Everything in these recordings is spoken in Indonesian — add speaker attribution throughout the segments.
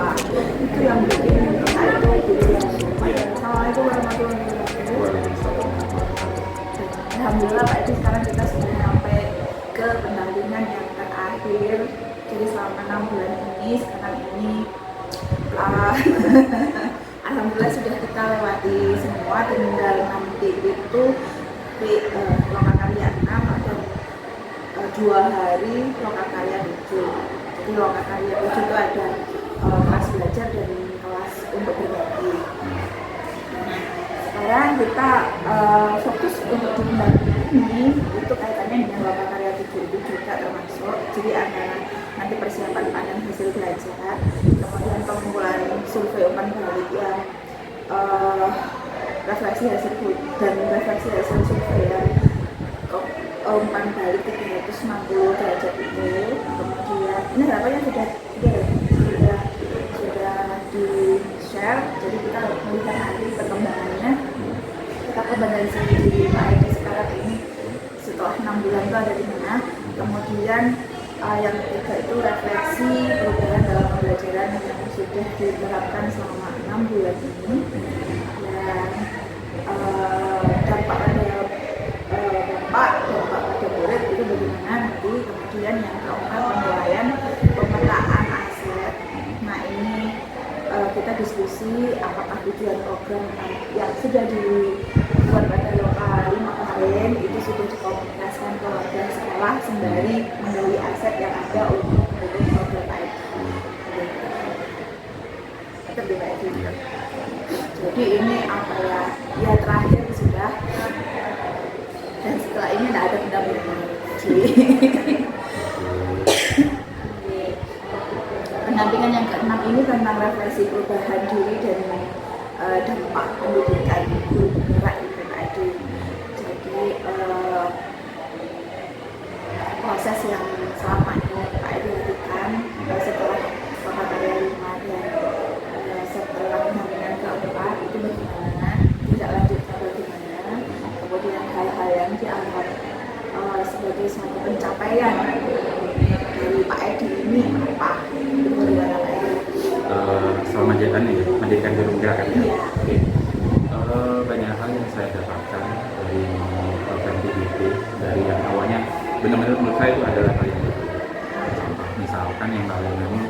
Speaker 1: Wah, itu yang bikin saya itu gitu ya. Assalamualaikum warahmatullahi wabarakatuh. Alhamdulillah Pak Edi, sekarang kita sudah sampai ke pendampingan yang terakhir. Jadi selama 6 bulan ini, sekarang ini Alhamdulillah sudah kita lewati semua. Tinggal nanti itu di Lokakarya 6 atau 2 hari Lokakarya 7. Jadi Lokakarya 7 itu ada kelas belajar dan kelas untuk berbagi. Nah, sekarang kita fokus untuk di pendampingan ini itu kaitannya dengan Lokakarya 7 itu juga termasuk. Jadi ada nanti persiapan pandan hasil belajar, kemudian pengumpulan survei umpan balik yang refleksi hasil dan refleksi hasil survei yang umpan balik 360 derajat itu. Kemudian ini harapannya sudah di share, jadi kita melihat nanti perkembangannya. Kita kembali di Pak Edi sekarang ini setelah 6 bulan itu ada di mana. Kemudian yang ketiga itu refleksi perubahan dalam pembelajaran yang sudah diterapkan selama 6 bulan ini, dan dampak pada murid itu bagaimana nanti. Kemudian yang keempat penilaian pemetaan aset. Nah ini kita diskusi apakah tujuan program yang sudah dibuat pada lokal kemarin itu sudah dikomunikasikan ke warga sekolah sembari menggali aset yang ada untuk mendukung program Pak Edi. Jadi ini apa ya terakhir sudah, dan setelah ini tidak ada pendampingan lagi. Pendampingan yang ke-6 ini tentang refleksi perubahan diri dan dampak pendidikan guru penggerak di Pak Edi. Jadi proses yang selama ini Pak Edi lakukan setelah Lokakarya 5 dan setelah pendampingan ke-4 itu bagaimana, tidak lanjutnya bagaimana, kemudian hal-hal yang dianggap sebagai suatu pencapaian dari Pak Edi ini apa? Itu bagaimana Pak Edi?
Speaker 2: Soal menjadikan guru penggerak kan ya?
Speaker 1: Iya.
Speaker 2: Oke. Banyak hal yang saya dapatkan dari program PDP, dari yang awalnya benar-benar menurut saya itu adalah hal yang betul. Contoh misalkan yang paling memang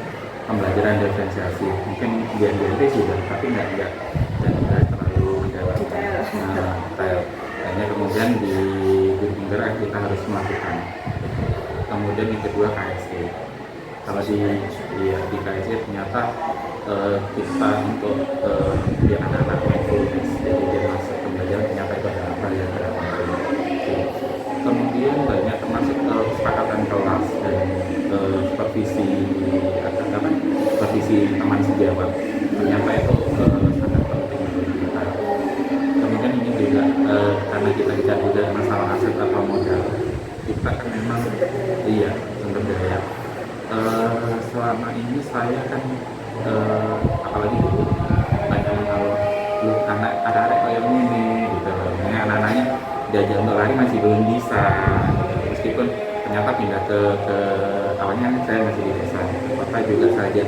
Speaker 2: pembelajaran diferensiasi, mungkin di NDT sudah, tapi nggak terlalu mendalam detail. Hanya kemudian di guru penggerak kita harus melakukan. Kemudian yang kedua KSE. Kalau di KSE ternyata kita untuk biar anak-anak mindfulness, jadi dia masuk pembelajaran ternyata itu adalah hal yang sangat penting. Kemudian banyak termasuk kesepakatan kelas dan supervisi teman sejawat, ternyata itu sangat penting bagi kita. Kemudian ini juga karena kita bicara juga masalah aset atau modal, kita kan memang sumber daya. Selama ini saya kan apalagi dulu banyak kalau lu anak-anak kayak ini gitu, anak-anaknya diajak untuk lari masih belum bisa, meskipun ternyata pindah ke awalnya saya masih di desa, kota juga saja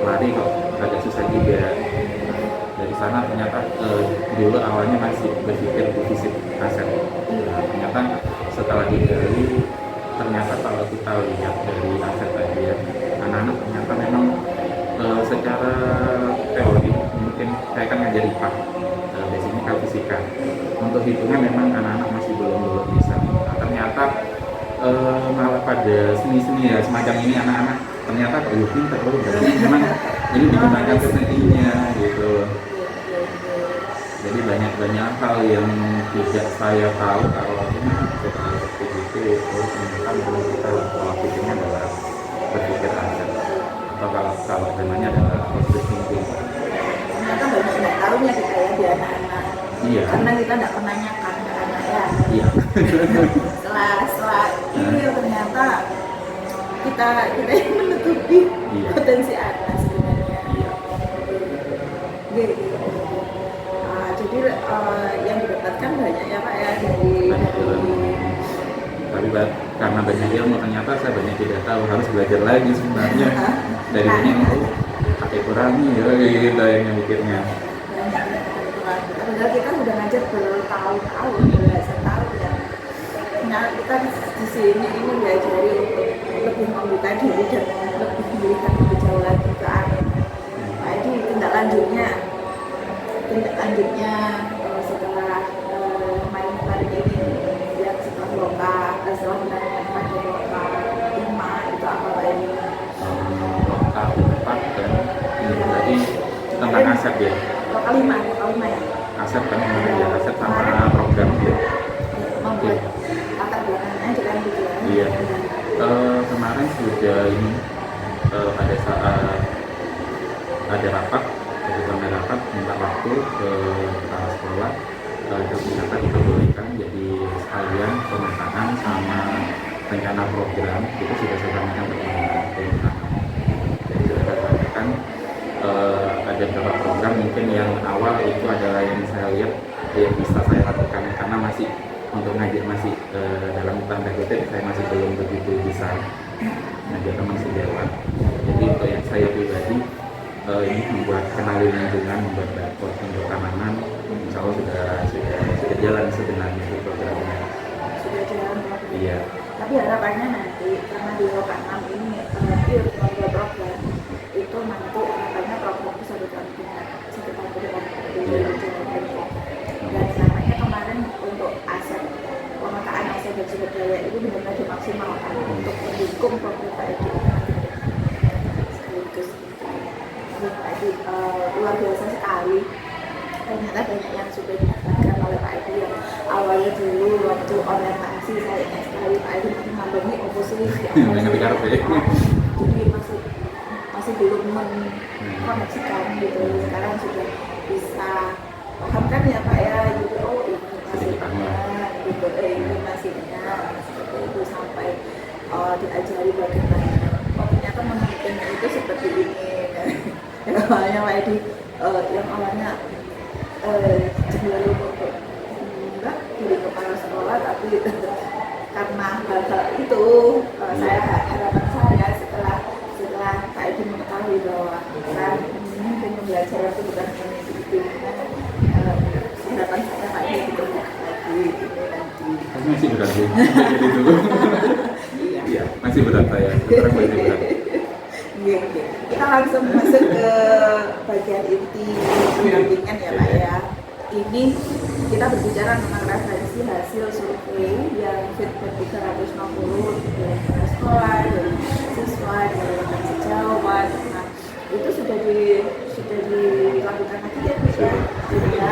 Speaker 2: lari kok agak susah juga. Dari sana ternyata dulu awalnya masih berpikir defisit aset. Ternyata setelah digali, ternyata kalau kita lihat dari aset tadi ya, anak-anak ternyata memang secara teori mungkin saya kan ngajar IPA, basicnya kalau fisika, untuk hitungan memang anak-anak masih belum bisa. Nah, ternyata malah pada seni-seni ya semacam ini anak-anak ternyata pintar berarti memang ini digunakan ke seninya gitu. Jadi banyak hal yang tidak saya tahu kalau ini setelah seperti itu ternyata memang kita pola pikirnya adalah berpikir aset, atau kalau namanya adalah positive thinking.
Speaker 1: Ternyata banyak nggak tahunya kita ya di anak-anak.
Speaker 2: Iya.
Speaker 1: Karena kita nggak pernah nyakan ke anak ya.
Speaker 2: Iya.
Speaker 1: setelah ini ternyata kita yang menutupi potensi anak sebenarnya.
Speaker 2: Iya.
Speaker 1: Gitu. Jadi yang didapatkan banyak ya Pak ya dari
Speaker 2: tapi karena banyak ilmu ternyata saya banyak tidak tahu, harus belajar lagi sebenarnya dari ini pakai berani ya gitu ini mikirnya.
Speaker 1: Padahal kita sudah ngajar bertahun-tahun, belasan tahun ya. Nah kita di sini ini diajari untuk lebih membuka diri dan lebih melihat lebih jauh lagi ke arah. Nah ini tindak lanjutnya setelah main kemarin ini yang setelah setelah menangani pada lomba 5 itu apa lagi?
Speaker 2: Lokal 4 dan ini berarti tentang aset ya.
Speaker 1: Lokal 5 ya.
Speaker 2: Aset kan ya, aset sama program ya.
Speaker 1: Membuat latar belakangnya jalan gitu ya.
Speaker 2: Iya. Kemarin sudah ini pada saat ada rapat, ketika rapat minta waktu ke kepala sekolah, ternyata diperbolehkan jadi sekalian pemetaan sama rencana program itu sudah saya sampaikan ke pemerintah. Jadi sudah saya sampaikan ada beberapa program mungkin yang awal itu adalah yang saya lihat yang bisa saya lakukan karena masih untuk ngajar masih dalam tanda kutip saya masih belum begitu bisa ngajar masih lewat. Jadi untuk yang saya pribadi ini membuat kenali lingkungan, membuat dapur untuk tanaman, insya Allah sudah jalan sebenarnya itu programnya.
Speaker 1: Sudah jalan.
Speaker 2: Iya.
Speaker 1: Tapi harapannya nanti karena di Lokal 6 ini membuat program itu nanti harapannya program bisa berdampingan sekitar berdampingan. Dan namanya kemarin untuk aset pemetaan aset dan sumber daya itu benar-benar dimaksimalkan untuk mendukung program Pak Edi sekaligus. Jadi luar biasa sekali. Ternyata banyak yang sudah didapatkan oleh Pak Edi yang awalnya dulu waktu orientasi saya ingat sekali Pak Edi mengambil oposisi. Jadi masih belum mengkoneksikan gitu. Sekarang sudah bisa paham kan ya Pak ya gitu. Oh ini masih benar gitu, ini masih benar seperti itu sampai diajari bagaimana. Oh ternyata memimpin itu seperti ini. Yang awalnya Pak Edi yang awalnya cenderung untuk enggak jadi kepala sekolah, tapi karena hal-hal itu saya harapan saya setelah Pak Edi mengetahui bahwa kan mungkin pembelajaran itu bukan hanya itu, harapan saya Pak Edi berbuka lagi gitu nanti.
Speaker 2: Masih berat sih, jadi dulu. Iya, masih berat saya. Sekarang masih berat.
Speaker 1: Kita langsung masuk ke bagian inti pendampingan ya Pak ya. Ini kita berbicara tentang referensi hasil survei yang feedback 360 dari sekolah, dari siswa, dari rekan sejawat. Nah, itu sudah dilakukan lagi ya Bu ya.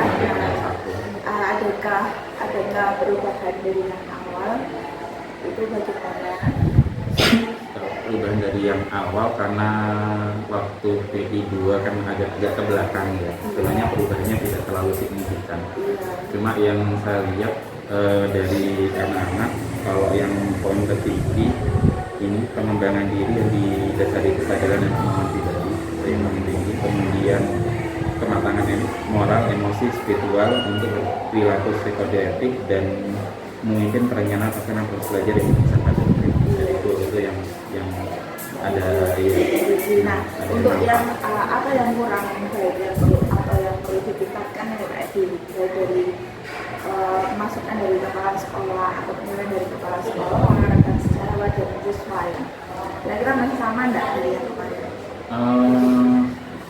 Speaker 1: Adakah perubahan dari yang awal? Itu bagaimana?
Speaker 2: Perubahan dari yang awal karena waktu PD2 kan agak ke belakang ya. Sebenarnya perubahannya tidak terlalu signifikan. Cuma yang saya lihat dari anak-anak kalau yang poin tertinggi ini pengembangan diri yang didasari kesadaran dan kemampuan pribadi yang paling tinggi, kemudian kematangan moral, emosi, spiritual untuk perilaku psikodetik dan mungkin perencanaan pelaksanaan proses belajar yang bisa pada itu yang ada ya.
Speaker 1: Nah, untuk yang apa yang kurang baik yang perlu ditingkatkan ya Pak Edi dari masukan dari kepala sekolah atau kemudian dari kepala sekolah mengarahkan secara wajar siswa ya. Kira-kira masih sama enggak dari yang kemarin?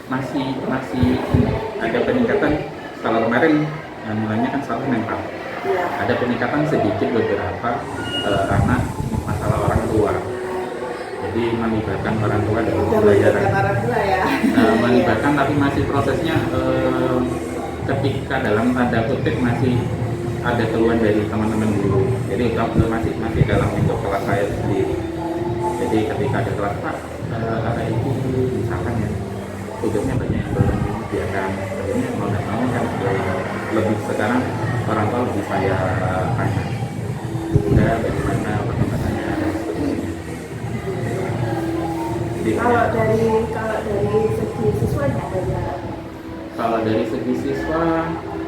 Speaker 2: Masih ada peningkatan. Kalau kemarin mulanya kan salah mental.
Speaker 1: Ya.
Speaker 2: Ada peningkatan sedikit beberapa karena masalah orang tua. Jadi melibatkan orang tua dalam pembelajaran. Melibatkan tapi masih prosesnya ketika dalam tanda kutip masih ada keluhan dari teman-teman guru. Jadi masih dalam lingkup kelas saya sendiri. Jadi ketika ada kelas Pak, ada itu misalkan ya, tugasnya banyak yang belum dikerjakan. Akhirnya mau nggak mau kan lebih sekarang orang tua lebih saya tanya. Udah bagaimana perkembangannya dan sebagainya.
Speaker 1: Kalau dari segi siswanya bagaimana?
Speaker 2: Kalau dari segi siswa,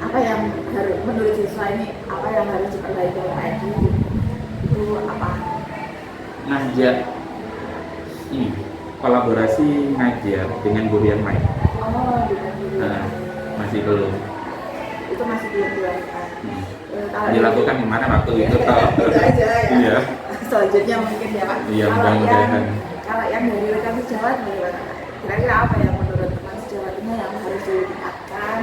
Speaker 1: apa yang harus menurut siswa ini apa yang harus diperbaiki oleh Pak Edi itu apa?
Speaker 2: ngajak ini kolaborasi ngajar dengan guru yang lain.
Speaker 1: Oh, bukan dulu.
Speaker 2: Nah, masih belum.
Speaker 1: Itu masih belum dilakukan. Kalau
Speaker 2: Dilakukan gimana waktu itu toh?
Speaker 1: itu aja ya.
Speaker 2: Iya.
Speaker 1: Selanjutnya mungkin ya Pak.
Speaker 2: Iya,
Speaker 1: Kalau
Speaker 2: mudah-mudahan.
Speaker 1: kalau yang dari rekan sejawat gimana? Kira-kira apa yang menurut teman sejawatnya yang harus ditingkatkan?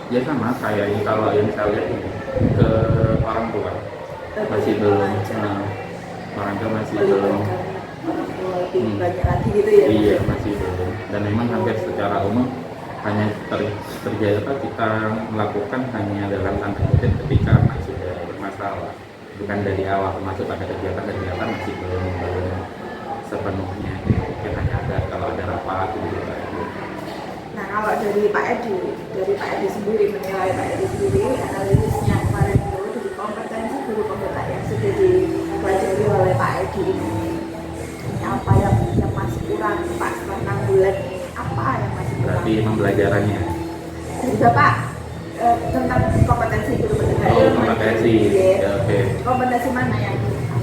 Speaker 2: Ya sama kayak kalau yang saya lihat ini, ke orang tua masih belum. Orang tua masih belum.
Speaker 1: Orang tua lebih banyak lagi gitu ya?
Speaker 2: Iya, masih belum. Dan memang hampir secara umum hanya terjadi kita melakukan hanya dalam tanda kutip ketika anak sudah bermasalah, bukan dari awal, termasuk pada kegiatan masih belum sepenuhnya. Mungkin hanya ada kalau ada rapat gitu.
Speaker 1: Nah, kalau dari Pak Edi sendiri, menilai Pak Edi sendiri, analisisnya kemarin itu dari kompetensi guru pembela yang sudah dipelajari oleh Pak Edi ini apa yang masih kurang Pak setelah 6 bulan ini, apa yang masih kurang?
Speaker 2: Berarti pembelajarannya.
Speaker 1: Jadi Bapak tentang kompetensi guru pembela.
Speaker 2: Oh, kompetensi. Ya, oke.
Speaker 1: Kompetensi mana yang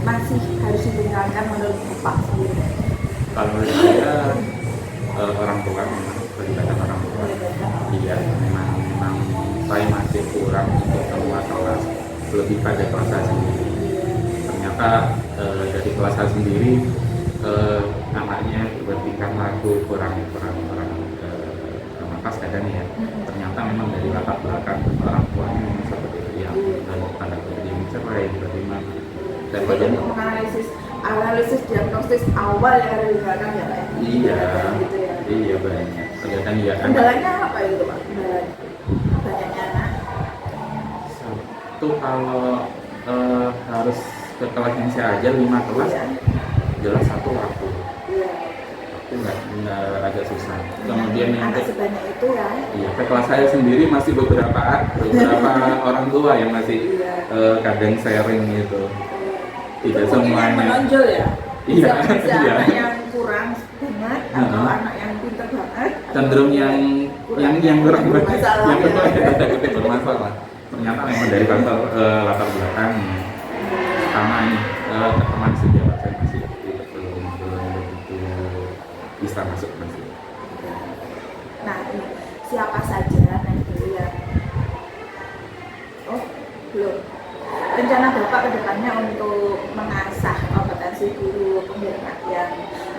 Speaker 1: masih harus ditingkatkan menurut Bapak sendiri?
Speaker 2: Kalau menurut saya orang tua memang pelibatan orang tua. Iya, memang saya masih kurang untuk semua kelas, lebih pada kelas saya sendiri. Ternyata dari kelas saya sendiri anaknya bertingkah laku kurang pas kadang ya. Ternyata memang dari latar belakang orang tuanya memang seperti itu ya, dan tanda kutip cerai bagaimana. Dan
Speaker 1: Jadi untuk analisis diagnosis awal yang harus dilakukan ya Pak?
Speaker 2: Iya,
Speaker 1: gitu ya.
Speaker 2: Iya banyak. Kelihatan ya kan.
Speaker 1: Kendalanya apa itu Pak? Banyaknya anak.
Speaker 2: Satu kalau harus ke kelas yang saya ajar 5 kelas,
Speaker 1: Iya.
Speaker 2: jelas satu waktu.
Speaker 1: Iya.
Speaker 2: Itu nggak agak susah. Kemudian yang
Speaker 1: anak sebanyak itu ya.
Speaker 2: Iya, ke kelas saya sendiri masih beberapa orang tua yang masih kadang sharing gitu. Tidak
Speaker 1: Itu mungkin yang
Speaker 2: semuanya
Speaker 1: menonjol ya.
Speaker 2: Iya,
Speaker 1: Bisa
Speaker 2: iya.
Speaker 1: anak yang kurang banget atau anak yang pintar banget.
Speaker 2: Cenderung yang kurang
Speaker 1: bermasalah.
Speaker 2: yang kurang tanda kutip bermasalah. Ternyata memang dari faktor latar belakang sama ini teman sejawat saya masih belum begitu bisa masuk masih.
Speaker 1: Nah, ini siapa saja nanti yang belum rencana Bapak ke depannya untuk mengasah kompetensi guru pembela yang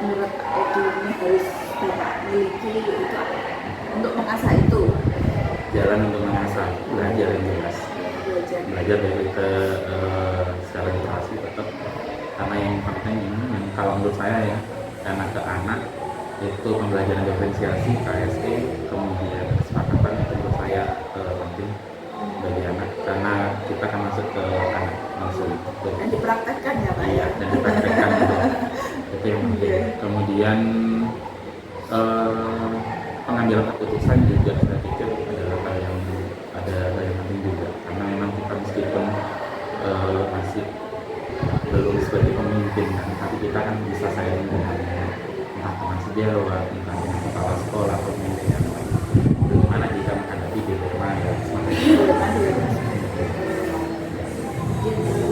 Speaker 1: menurut Pak Edi ini harus Bapak miliki itu apa? Untuk mengasah itu
Speaker 2: Jalan untuk mengasah, belajar yang jelas. Belajar dari secara literasi tetap, karena yang penting ini yang kalau menurut saya ya, anak ke anak itu pembelajaran diferensiasi KSE, kemudian kesepakatan itu menurut saya penting bagi anak, karena kita akan masuk ke anak langsung
Speaker 1: dan dipraktekkan ya Pak ya?
Speaker 2: Dan dipraktekkan itu yang penting. Kemudian pengambilan keputusan juga saya pikir adalah hal yang penting juga, karena memang kita meskipun masih belum sebagai pemimpin kan, tapi kita kan bisa sharing dengan entah teman sejawat, entah dengan kepala sekolah atau pemimpin yang lain, bagaimana jika menghadapi di rumah ya semacam itu.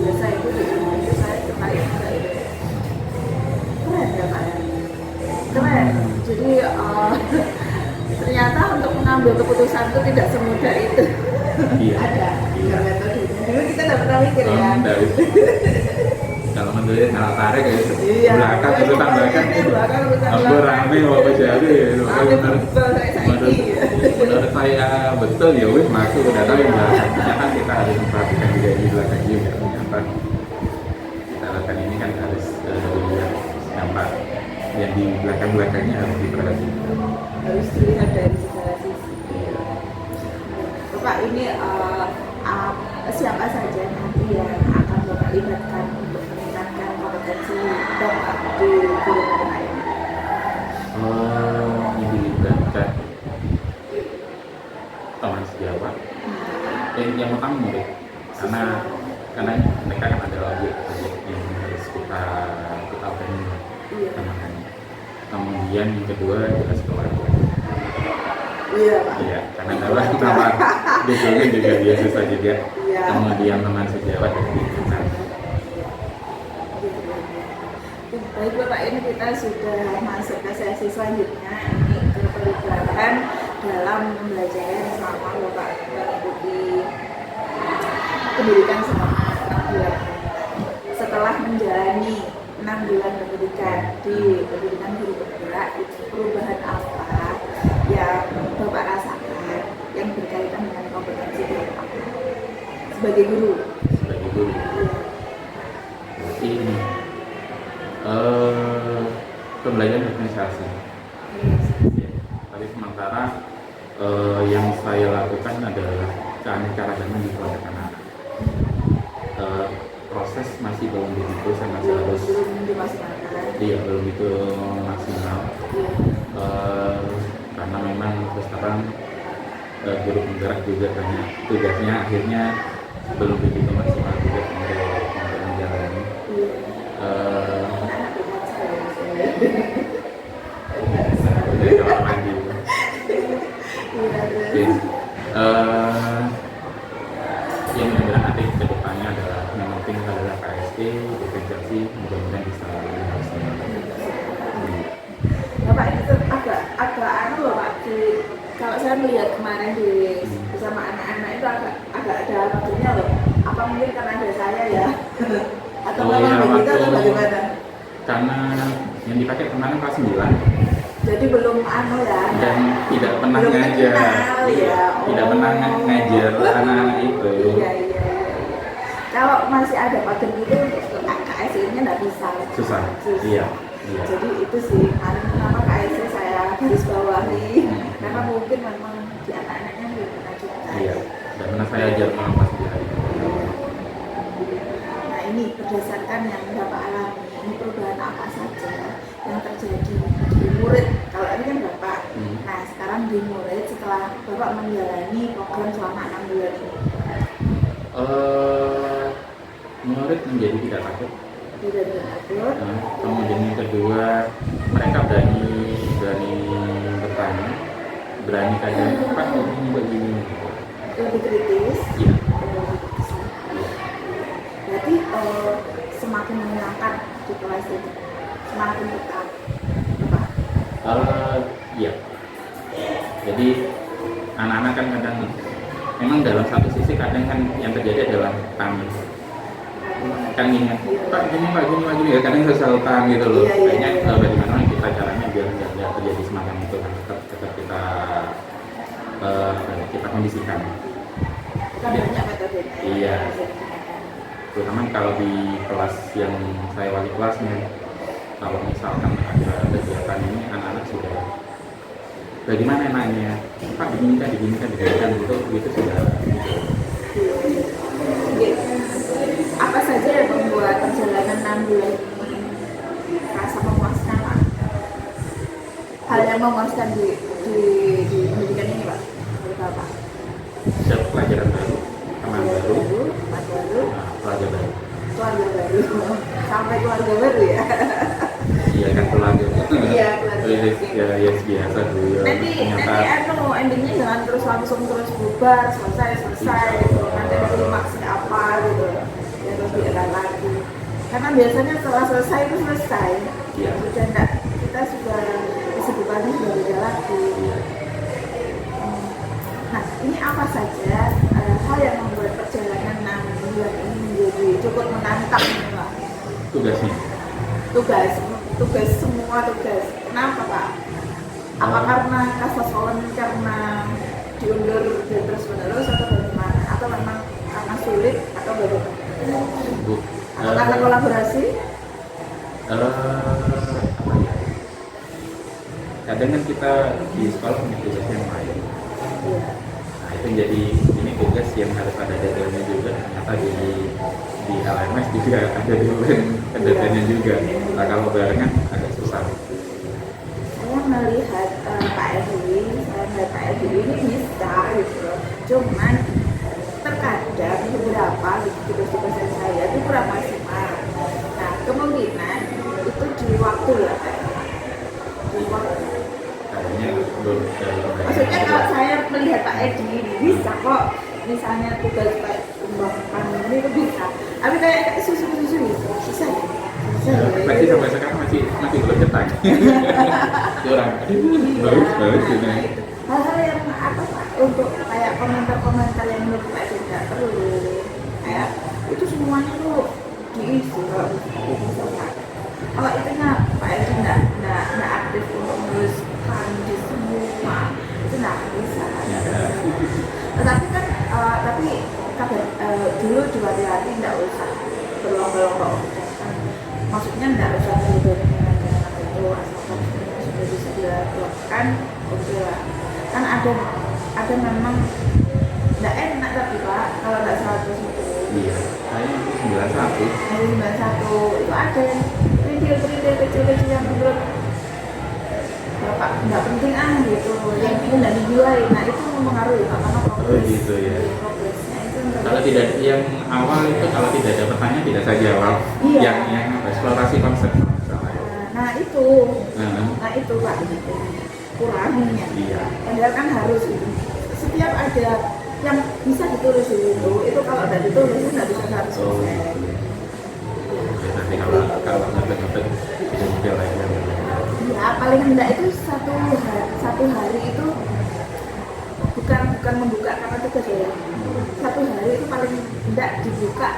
Speaker 1: Biasa itu di rumah itu saya tertarik keren ya Pak ya? Keren. Jadi ternyata untuk mengambil keputusan itu tidak semudah itu.
Speaker 2: Iya.
Speaker 1: Ada metodenya. Dulu kita tidak pernah mikir ya.
Speaker 2: Kalau menurut ngalah tarik ya,
Speaker 1: Iya.
Speaker 2: belakang itu tambahkan aku rame apa jadi menurut saya betul ya wis masuk udah tahu yang belakang, ternyata kita harus memperhatikan juga di belakang juga, ternyata kita lakukan ini kan harus dilihat dampak yang di belakangnya harus diperhatikan,
Speaker 1: harus dilihat dari segala sisi. Bapak ini siapa saja nanti yang akan Bapak libatkan untuk meningkatkan kompetensi Bapak di guru pembela ini?
Speaker 2: Ini dilibatkan teman sejawat, yang utama murid, karena mereka kan ada objek yang harus kita organik teman-teman. Kemudian yang kedua jelas keluarga.
Speaker 1: Iya Pak.
Speaker 2: Iya, karena dalam nama biasanya juga dia susah juga.
Speaker 1: Iya.
Speaker 2: Kemudian teman sejawat dan lingkungan.
Speaker 1: Baik Bapak, ini kita kita sudah masuk ke sesi selanjutnya, ini ke perubahan dalam pembelajaran selama Bapak mengikuti pendidikan selama 6 bulan. Setelah menjalani 6 bulan pendidikan di pendidikan guru penggerak, itu perubahan apa yang Bapak rasakan yang berkaitan dengan kompetensi Bapak sebagai guru?
Speaker 2: Sebagai guru. Berarti ini pembelajaran organisasi. Ya, tapi sementara yang saya lakukan adalah keanekaragaman di kelompok anak. Proses masih belum begitu, saya masih harus belum itu maksimal. Karena memang terus terang guru penggerak juga banyak tugasnya, akhirnya belum begitu maksimal juga untuk menjalani. Dari kamar mandi. Yang mudah-mudahan nanti ke depannya adalah yang penting adalah KSE, diferensiasi, mudah-mudahan bisa lebih maksimal.
Speaker 1: Bapak itu agak anu loh Pak, kalau saya melihat kemarin bersama anak-anak itu agak ada maksudnya loh. Apa mungkin karena ada saya ya? Atau memang begitu atau bagaimana?
Speaker 2: Karena yang dipakai kemarin kelas 9.
Speaker 1: Jadi belum anu ya?
Speaker 2: Dan tidak pernah
Speaker 1: belum
Speaker 2: ngajar.
Speaker 1: kenal, ya.
Speaker 2: Tidak pernah ngajar anak-anak itu.
Speaker 1: Iya. Kalau masih ada pagen itu untuk KSE-nya nggak bisa.
Speaker 2: Susah. Iya.
Speaker 1: Jadi itu sih kemarin kenapa KSE saya garis bawahi karena mungkin memang di anak-anaknya belum pernah juga.
Speaker 2: Iya. Dan pernah saya ajar malam pas di hari.
Speaker 1: Nah ini berdasarkan yang Bapak alami, ini perubahan apa saja yang terjadi di murid. Kalau ini kan Bapak, nah sekarang di murid setelah Bapak menjalani program selama 6 bulan ini.
Speaker 2: Murid menjadi tidak takut.
Speaker 1: Tidak takut.
Speaker 2: Kemudian yang kedua, mereka berani bertanya, berani kadang Pak ini begini.
Speaker 1: Lebih kritis.
Speaker 2: Iya.
Speaker 1: Berarti semakin menyenangkan di kelas ini, semakin betah.
Speaker 2: Iya. Jadi anak-anak kan kadang memang dalam satu sisi kadang kan yang terjadi adalah tangis. Kan ingat Pak gini ya, kadang selalu tahan gitu loh. Kayaknya bagaimana kita caranya biar nggak terjadi semacam itu kan, tetap kita kondisikan.
Speaker 1: Banyak metodenya.
Speaker 2: Iya. Terutama kalau di kelas yang saya wali kelasnya, kalau misalkan ada kegiatan ini anak-anak sudah bagaimana enaknya Pak diginikan gitu sudah.
Speaker 1: Apa saja yang membuat perjalanan 6 bulan ini rasa memuaskan Pak? Hal yang memuaskan di pendidikan ini Pak, menurut Bapak?
Speaker 2: Dapat pelajaran baru, teman baru, keluarga baru.
Speaker 1: Keluarga baru, sampai keluarga baru ya?
Speaker 2: Iya kan keluarga.
Speaker 1: Iya keluarga.
Speaker 2: Ya biasa dulu.
Speaker 1: Nanti endingnya jangan langsung bubar, selesai gitu. Nanti klimaksnya apa gitu, ya terus diulang lagi. Karena biasanya setelah selesai itu selesai.
Speaker 2: Iya.
Speaker 1: Sudah enggak, kita sudah kesibukannya sudah beda lagi.
Speaker 2: Iya.
Speaker 1: Nah, ini apa saja hal yang membuat perjalanan 6 bulan ini menjadi cukup menantang Pak?
Speaker 2: Tugasnya.
Speaker 1: Tugas semua tugas. Kenapa Pak? Apa karena kasasolen karena diundur terus menerus atau bagaimana? Atau memang karena sulit atau bagaimana? Atau karena kolaborasi?
Speaker 2: Apa ya? Kadang kan kita di sekolah punya tugas yang lain.
Speaker 1: Iya.
Speaker 2: Nah itu jadi ini tugas yang harus ada deadline-nya juga. Ternyata di LMS juga ada deadline-nya juga. Nah kalau barengan agak susah.
Speaker 1: Saya melihat Pak Edi ini bisa gitu. Cuman terkadang beberapa tugas-tugas yang saya itu kurang maksimal. Nah kemungkinan itu di waktu ya Pak. Di waktu. Maksudnya kalau saya melihat Pak Edi bisa kok, misalnya tugas Pak Mbak ini itu bisa. Tapi kayak susu bisa ya?
Speaker 2: refleksi sampai sekarang masih belum cetak. Kurang. Bagus gitu.
Speaker 1: Hal-hal yang apa Pak, untuk kayak komentar-komentar yang menurut Pak itu tidak perlu, kayak itu semuanya tuh diisi kalau misalnya itu Pak itu nggak aktif untuk menuliskan di semua, itu nggak bisa. Tetapi kan dulu juga hati-hati, nggak usah berlomba-lomba ucapan, maksudnya nggak usah berlomba-lomba itu, asalkan sudah bisa dilakukan, oke lah. Kan ada memang nggak enak tapi Pak kalau nggak 100 itu.
Speaker 2: Iya, saya 91.
Speaker 1: Dari 91 itu ada perintil kecil-kecil yang menurut Bapak nggak penting gitu, yang itu nggak dinilai. Nah itu mempengaruhi Pak, karena progres.
Speaker 2: Gitu ya.
Speaker 1: Progresnya itu
Speaker 2: Kalau tidak yang awal itu kalau tidak ada pertanyaan tidak saya jawab.
Speaker 1: Iya.
Speaker 2: Yang eksplorasi konsep.
Speaker 1: Nah itu Pak kurangnya.
Speaker 2: Iya.
Speaker 1: Padahal kan harus itu. Setiap ada yang bisa ditulis itu kalau tidak ditulis itu nggak bisa 100%.
Speaker 2: Oh, gitu. Ya, nanti kalau ngetek bisa detail aja.
Speaker 1: Ya paling enggak itu satu hari itu bukan membuka karena tugas ya. Satu hari itu paling enggak dibuka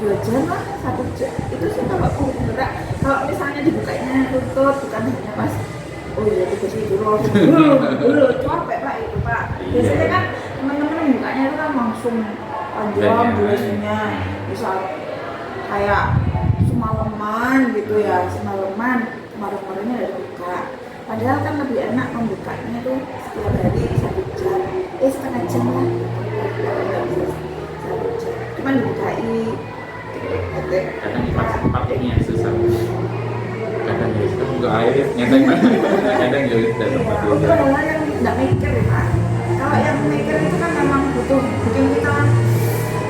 Speaker 1: 2 jam lah, 1 jam. Itu sih kalau bergerak. Kalau misalnya dibukanya tutup bukan hanya pas oh iya tugas itu dulu capek Pak itu Pak. Biasanya kan teman-teman bukanya itu kan langsung panjang durasinya, misal kayak semalaman gitu ya, kemarin-kemarinnya udah dibuka. Padahal kan lebih enak membukanya tuh setiap hari 1 jam, setengah jam lah. Nggak bisa 1 jam. Cuman dibukai.
Speaker 2: Kadang pakainya susah. Kadang ya itu juga air nyenteng kadang ya udah tempat
Speaker 1: Itu adalah yang nggak mikir ya Pak. Kalau yang mikir itu kan memang butuh bikin kita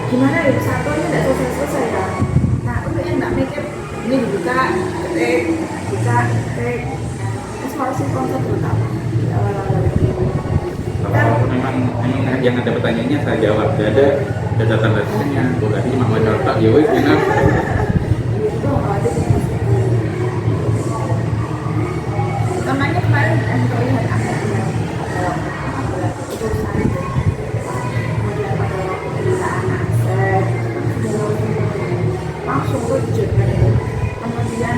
Speaker 1: gimana ya, satu ini nggak selesai ya. Nah untuk yang nggak mikir ini dibuka, ketik, eksplorasi konsep terutama.
Speaker 2: Kalau memang yang ada pertanyaannya saya jawab, gak ada tanda tanya, berarti cuma mau contoh, ya wes benar.
Speaker 1: Itu ada utamanya kemarin yang terlihat akhirnya itu saya kemudian pada waktu pemberitaan akses langsung rujuk kemudian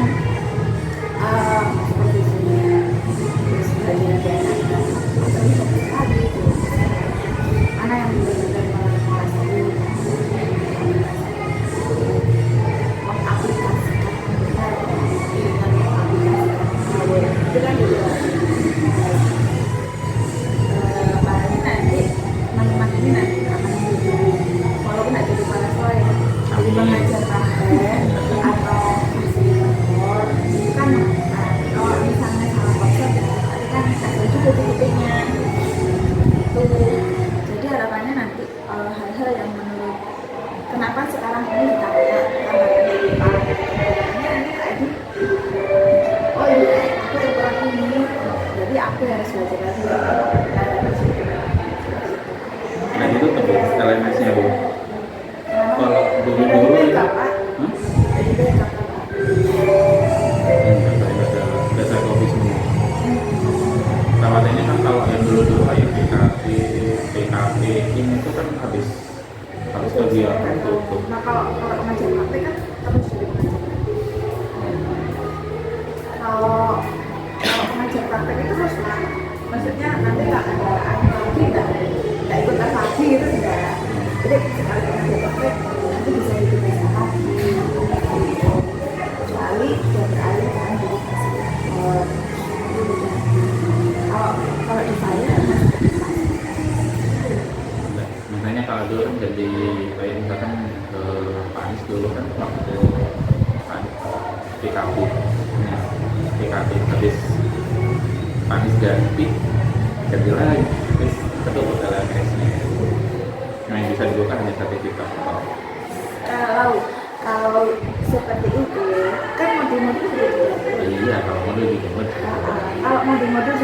Speaker 1: supervisinya sebagian dari tadi itu mana yang benar-benar menguasai mengaplikasikan itu kan juga barangnya nanti teman-teman ini nanti akan walaupun nggak jadi para sekolah jadi mengajar praktek atau masih mentor itu kan kalau misalnya salah konsep nanti kan ada juga titiknya itu. Jadi harapannya nanti hal-hal yang menurut kenapa sekarang ini ditanya dari Pak nanti tadi oh iya aku yang kurang ini jadi aku harus belajar lagi
Speaker 2: Nah itu tebus LMS-nya Bu. Kalau dulu
Speaker 1: Pak jadi backup
Speaker 2: udah saya copy semua. Tawatannya kan kalau yang dulu kayak PKP ini itu kan habis kegiatan tutup.
Speaker 1: nah kalau pengajar praktek kan terus jadi pengajar kalau pengajar praktek itu terus Pak, maksudnya nanti nggak ada lagi nggak ikut lagi gitu enggak. Jadi sekali pengajar praktek nanti bisa ikut lagi kecuali sudah beralih kan jadi fasilitator. Kalau di saya
Speaker 2: Makanya kalau dulu kan jadi kayak misalkan Pak Anies dulu kan waktu PKP habis Pak Anies ganti lagi terus ketutup LMS-nya. Nah yang bisa dibuka hanya sertifikat.
Speaker 1: kalau seperti itu kan modul-modul sudah diatur.
Speaker 2: Iya kalau modul dibuat.
Speaker 1: Kalau modul-modul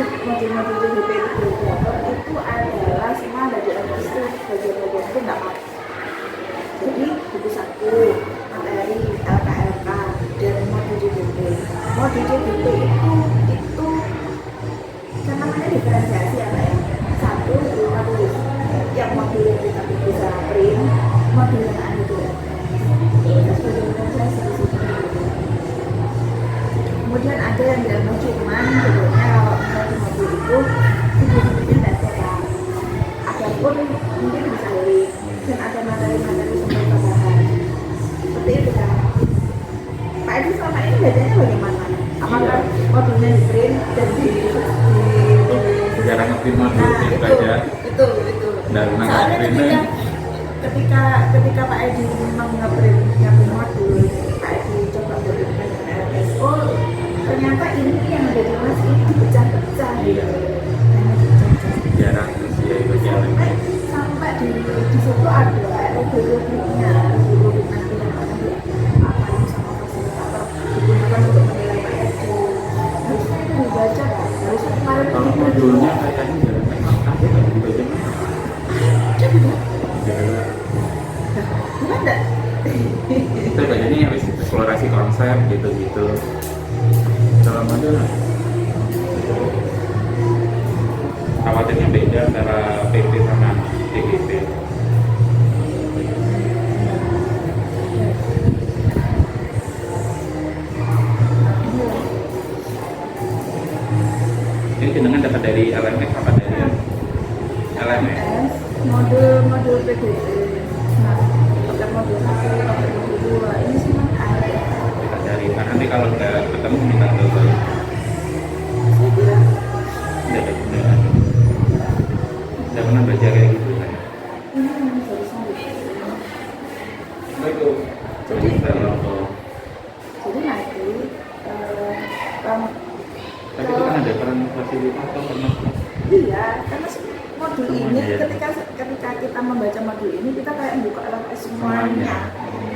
Speaker 1: DP itu diatur itu adalah semua dari LMS itu bagian-bagian itu nggak apa. Jadi buku 1 materi LKLK dan modul CDP itu kan namanya diferensiasi ya Pak ya. Satu itu yang modul yang kita bisa print, modul yang ada di itu sebagai diferensiasi di situ. Kemudian ada yang dianggap cuman sebenarnya kalau misalnya di modul itu video-videonya tidak cetak. Adapun mungkin bisa link dan ada materi-materi sumber tambahan. Seperti itu kan. Pak Edi selama ini belajarnya bagaimana? Apakah modulnya di print dan di
Speaker 2: jarang ngeprint modul itu aja.
Speaker 1: Itu. Soalnya ketika Pak Edi memang ngeprint modul, Pak Edi coba berikan dengan LMS. Oh, ternyata ini yang ada di kelas ini dipecah-pecah.
Speaker 2: Iya. Jarang sih ya itu jalan.
Speaker 1: Sampai di situ ada rubriknya, rubrik nanti yang akan diapain sama fasilitator digunakan untuk menilai Pak Edi. Harusnya itu dibaca kan? Harusnya kemarin
Speaker 2: Kalau modulnya kayaknya jarang ada nggak dibaca mana?
Speaker 1: Ada benar?
Speaker 2: Jarang.
Speaker 1: Gimana?
Speaker 2: Kita bacanya habis eksplorasi konsep gitu-gitu. Kalau modul khawatirnya beda antara PP sama TGP. Ini jenengan dapat dari LMS apa dari LMS?
Speaker 1: Modul PDP. Nah, pakai modul 1, pakai modul 2. Ini semuanya ada.
Speaker 2: Kita cari. Nah, nanti kalau nggak ketemu minta double.
Speaker 1: Saya kira
Speaker 2: Udah pernah baca kayak gitu kan?
Speaker 1: ini yang barusan
Speaker 2: Jadi
Speaker 1: nanti kamu
Speaker 2: tapi itu kan ada peran fasilitator pernah.
Speaker 1: iya, karena modul ini
Speaker 2: Semuanya, ya.
Speaker 1: ketika kita membaca modul ini kita kayak membuka LMS semuanya.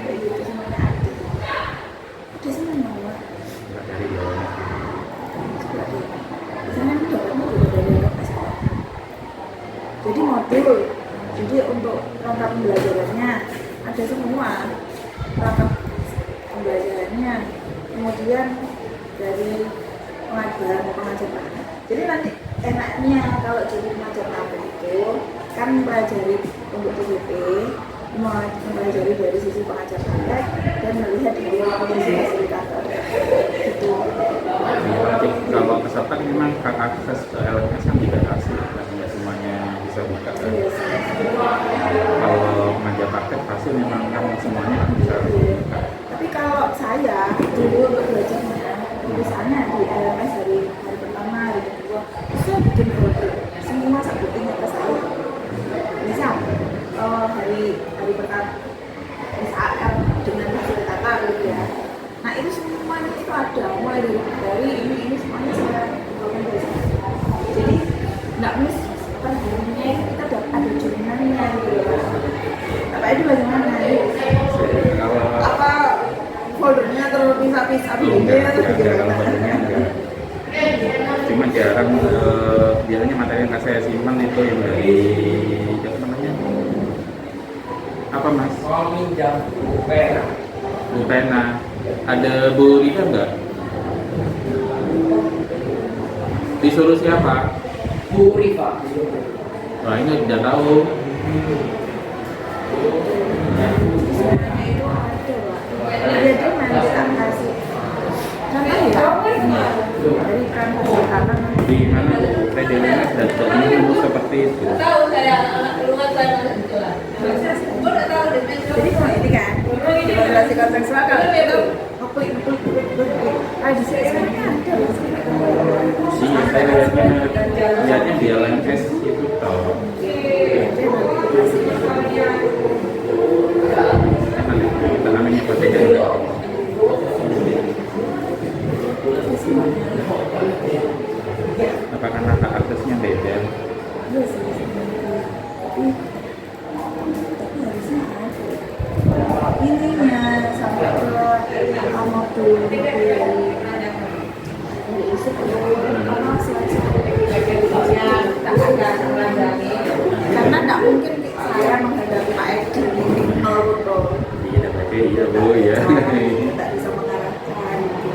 Speaker 1: Kayak gitu semuanya ada. Ada semuanya.
Speaker 2: Nggak dari bawah.
Speaker 1: Misalnya ini dapatnya juga dari LMS. Jadi modul, jadi untuk perangkat pembelajarannya ada semua perangkat pembelajarannya. Kemudian dari pengajar praktek. Jadi nanti enaknya kalau jadi pengajar praktek itu kan mempelajari untuk TGP, mempelajari dari sisi pengajar praktek dan melihat dari posisi fasilitator. Gitu.
Speaker 2: Nanti kalau peserta memang hak akses ke LMS kan dibatasi, nggak semuanya bisa buka kan. Kalau mengajar praktek pasti memang kan semuanya kan bisa buka.
Speaker 1: Tapi kalau saya dulu untuk belajarnya, misalnya di LMS hari pertama, hari kedua, saya bikin folder semua sabutin ke saya. Misal hari pertama SAL dengan fasilitator gitu ya. Nah itu semuanya itu ada, mulai dari ini semuanya saya bawakan dari sana. Jadi nggak miss per harinya kita ada jurnalnya gitu ya. Apa itu bagaimana? Apa foldernya terpisah-pisah
Speaker 2: Enggak, kalau foldernya enggak. Cuma jarang, biasanya materi yang saya simpan itu yang dari apa namanya? Apa mas?
Speaker 3: Minjam pena.
Speaker 2: Bu Pena. Ada Bu Rida enggak? Disuruh siapa?
Speaker 3: Bu Rifa.
Speaker 2: Wah ini udah tahu.
Speaker 1: Sebenarnya itu ada Pak. Jadi nanti akan kasih contoh ya dari perangkat
Speaker 2: Di mana PDLS dan sebagainya seperti itu.
Speaker 4: Tahu saya anak keluar saya masih jualan. Gue udah tahu deh.
Speaker 1: jadi kalau ini kan relasi kontekstual kalau itu klik di sini sebenarnya ada
Speaker 2: Iya, saya lihatnya di LMS itu toh. Kita namanya PTN. Apa karena hak aksesnya beda?
Speaker 1: Iya sih sebenarnya. Tapi harusnya ada intinya sampai ke modul dari isu apa seleksi tak ada menghadapi karena tidak mungkin saya menghadapi Pak Edi betul
Speaker 2: Iya, tapi iya bu ya.
Speaker 1: tidak bisa mengarahkan gitu.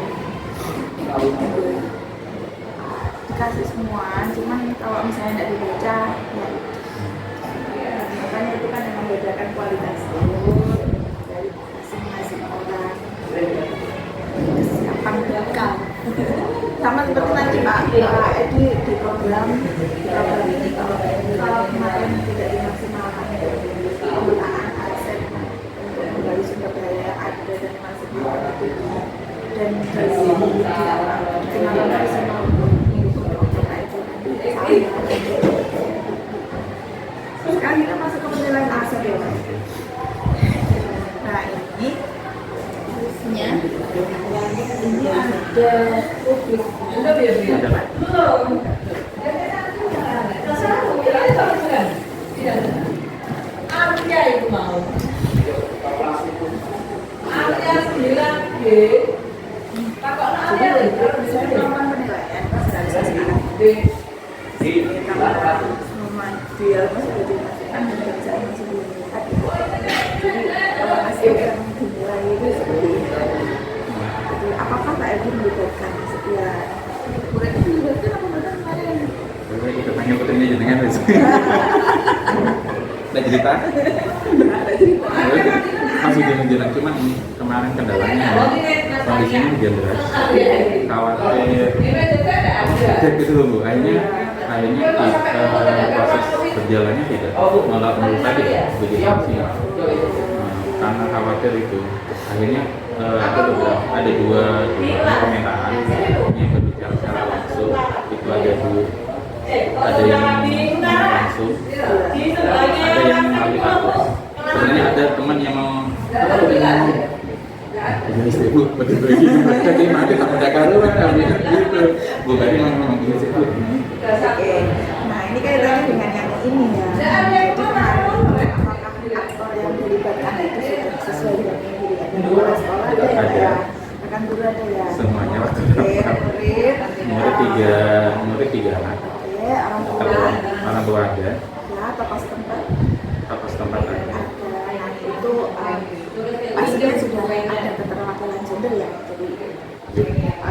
Speaker 1: dikasih semua, cuman kalau misalnya tidak dibaca ya makanya itu kan yang membedakan kualitas dari masing-masing orang, kesiapan mereka. Sama seperti nanti Pak Edi di program ini kalau kemarin tidak dimaksimalkan penggunaan aset untuk kembali sumber daya yang ada dan maksimal itu dan dari kenapa maksimal untuk Pak Edi nanti sekarang kita masuk ke penilaian aset ya Pak. Nah ini ini ada publik.
Speaker 4: Artinya itu mau. Artinya 9G. Takut ada
Speaker 1: Saya melakukan penilaian pas realisasi semua dia sudah dimasukkan dan kerjaan masih belum melihat. Jadi hasil yang dimulai itu seperti itu. Jadi apakah Pak Edi melibatkan setiap murid itu melibatkan apa benar kemarin?
Speaker 2: Kita tanya putrinya jenengan wis. Ada cerita?
Speaker 1: Ada cerita.
Speaker 2: Masih jalan-jalan, cuman ini kemarin kendalanya kondisinya hujan deras, khawatir gitu loh Bu. Akhirnya proses berjalannya tidak malah menurut tadi begitu maksimal. Karena khawatir itu akhirnya ada dua pemerintahan yang berbicara secara langsung. Itu ada yang langsung, ada yang melalui kampus. Sebenarnya ada teman yang mau jadi istri Bu, betul begini, jadi mati tak ada karuan, gitu. Bu tadi memang gini sih Bu.
Speaker 1: Oke, nah ini kaitannya dengan yang ini ya. Jadi kemarin apakah aktor yang dilibatkan itu sudah sesuai dengan yang dilihat? Ada kepala sekolah ada ya, rekan guru ada ya.
Speaker 2: Semuanya waktu murid tiga anak.
Speaker 1: Oke, orang tua
Speaker 2: ada.
Speaker 1: ya, tokoh setempat
Speaker 2: ada.
Speaker 1: Nah itu pastinya sudah ada keterwakilan gender ya, jadi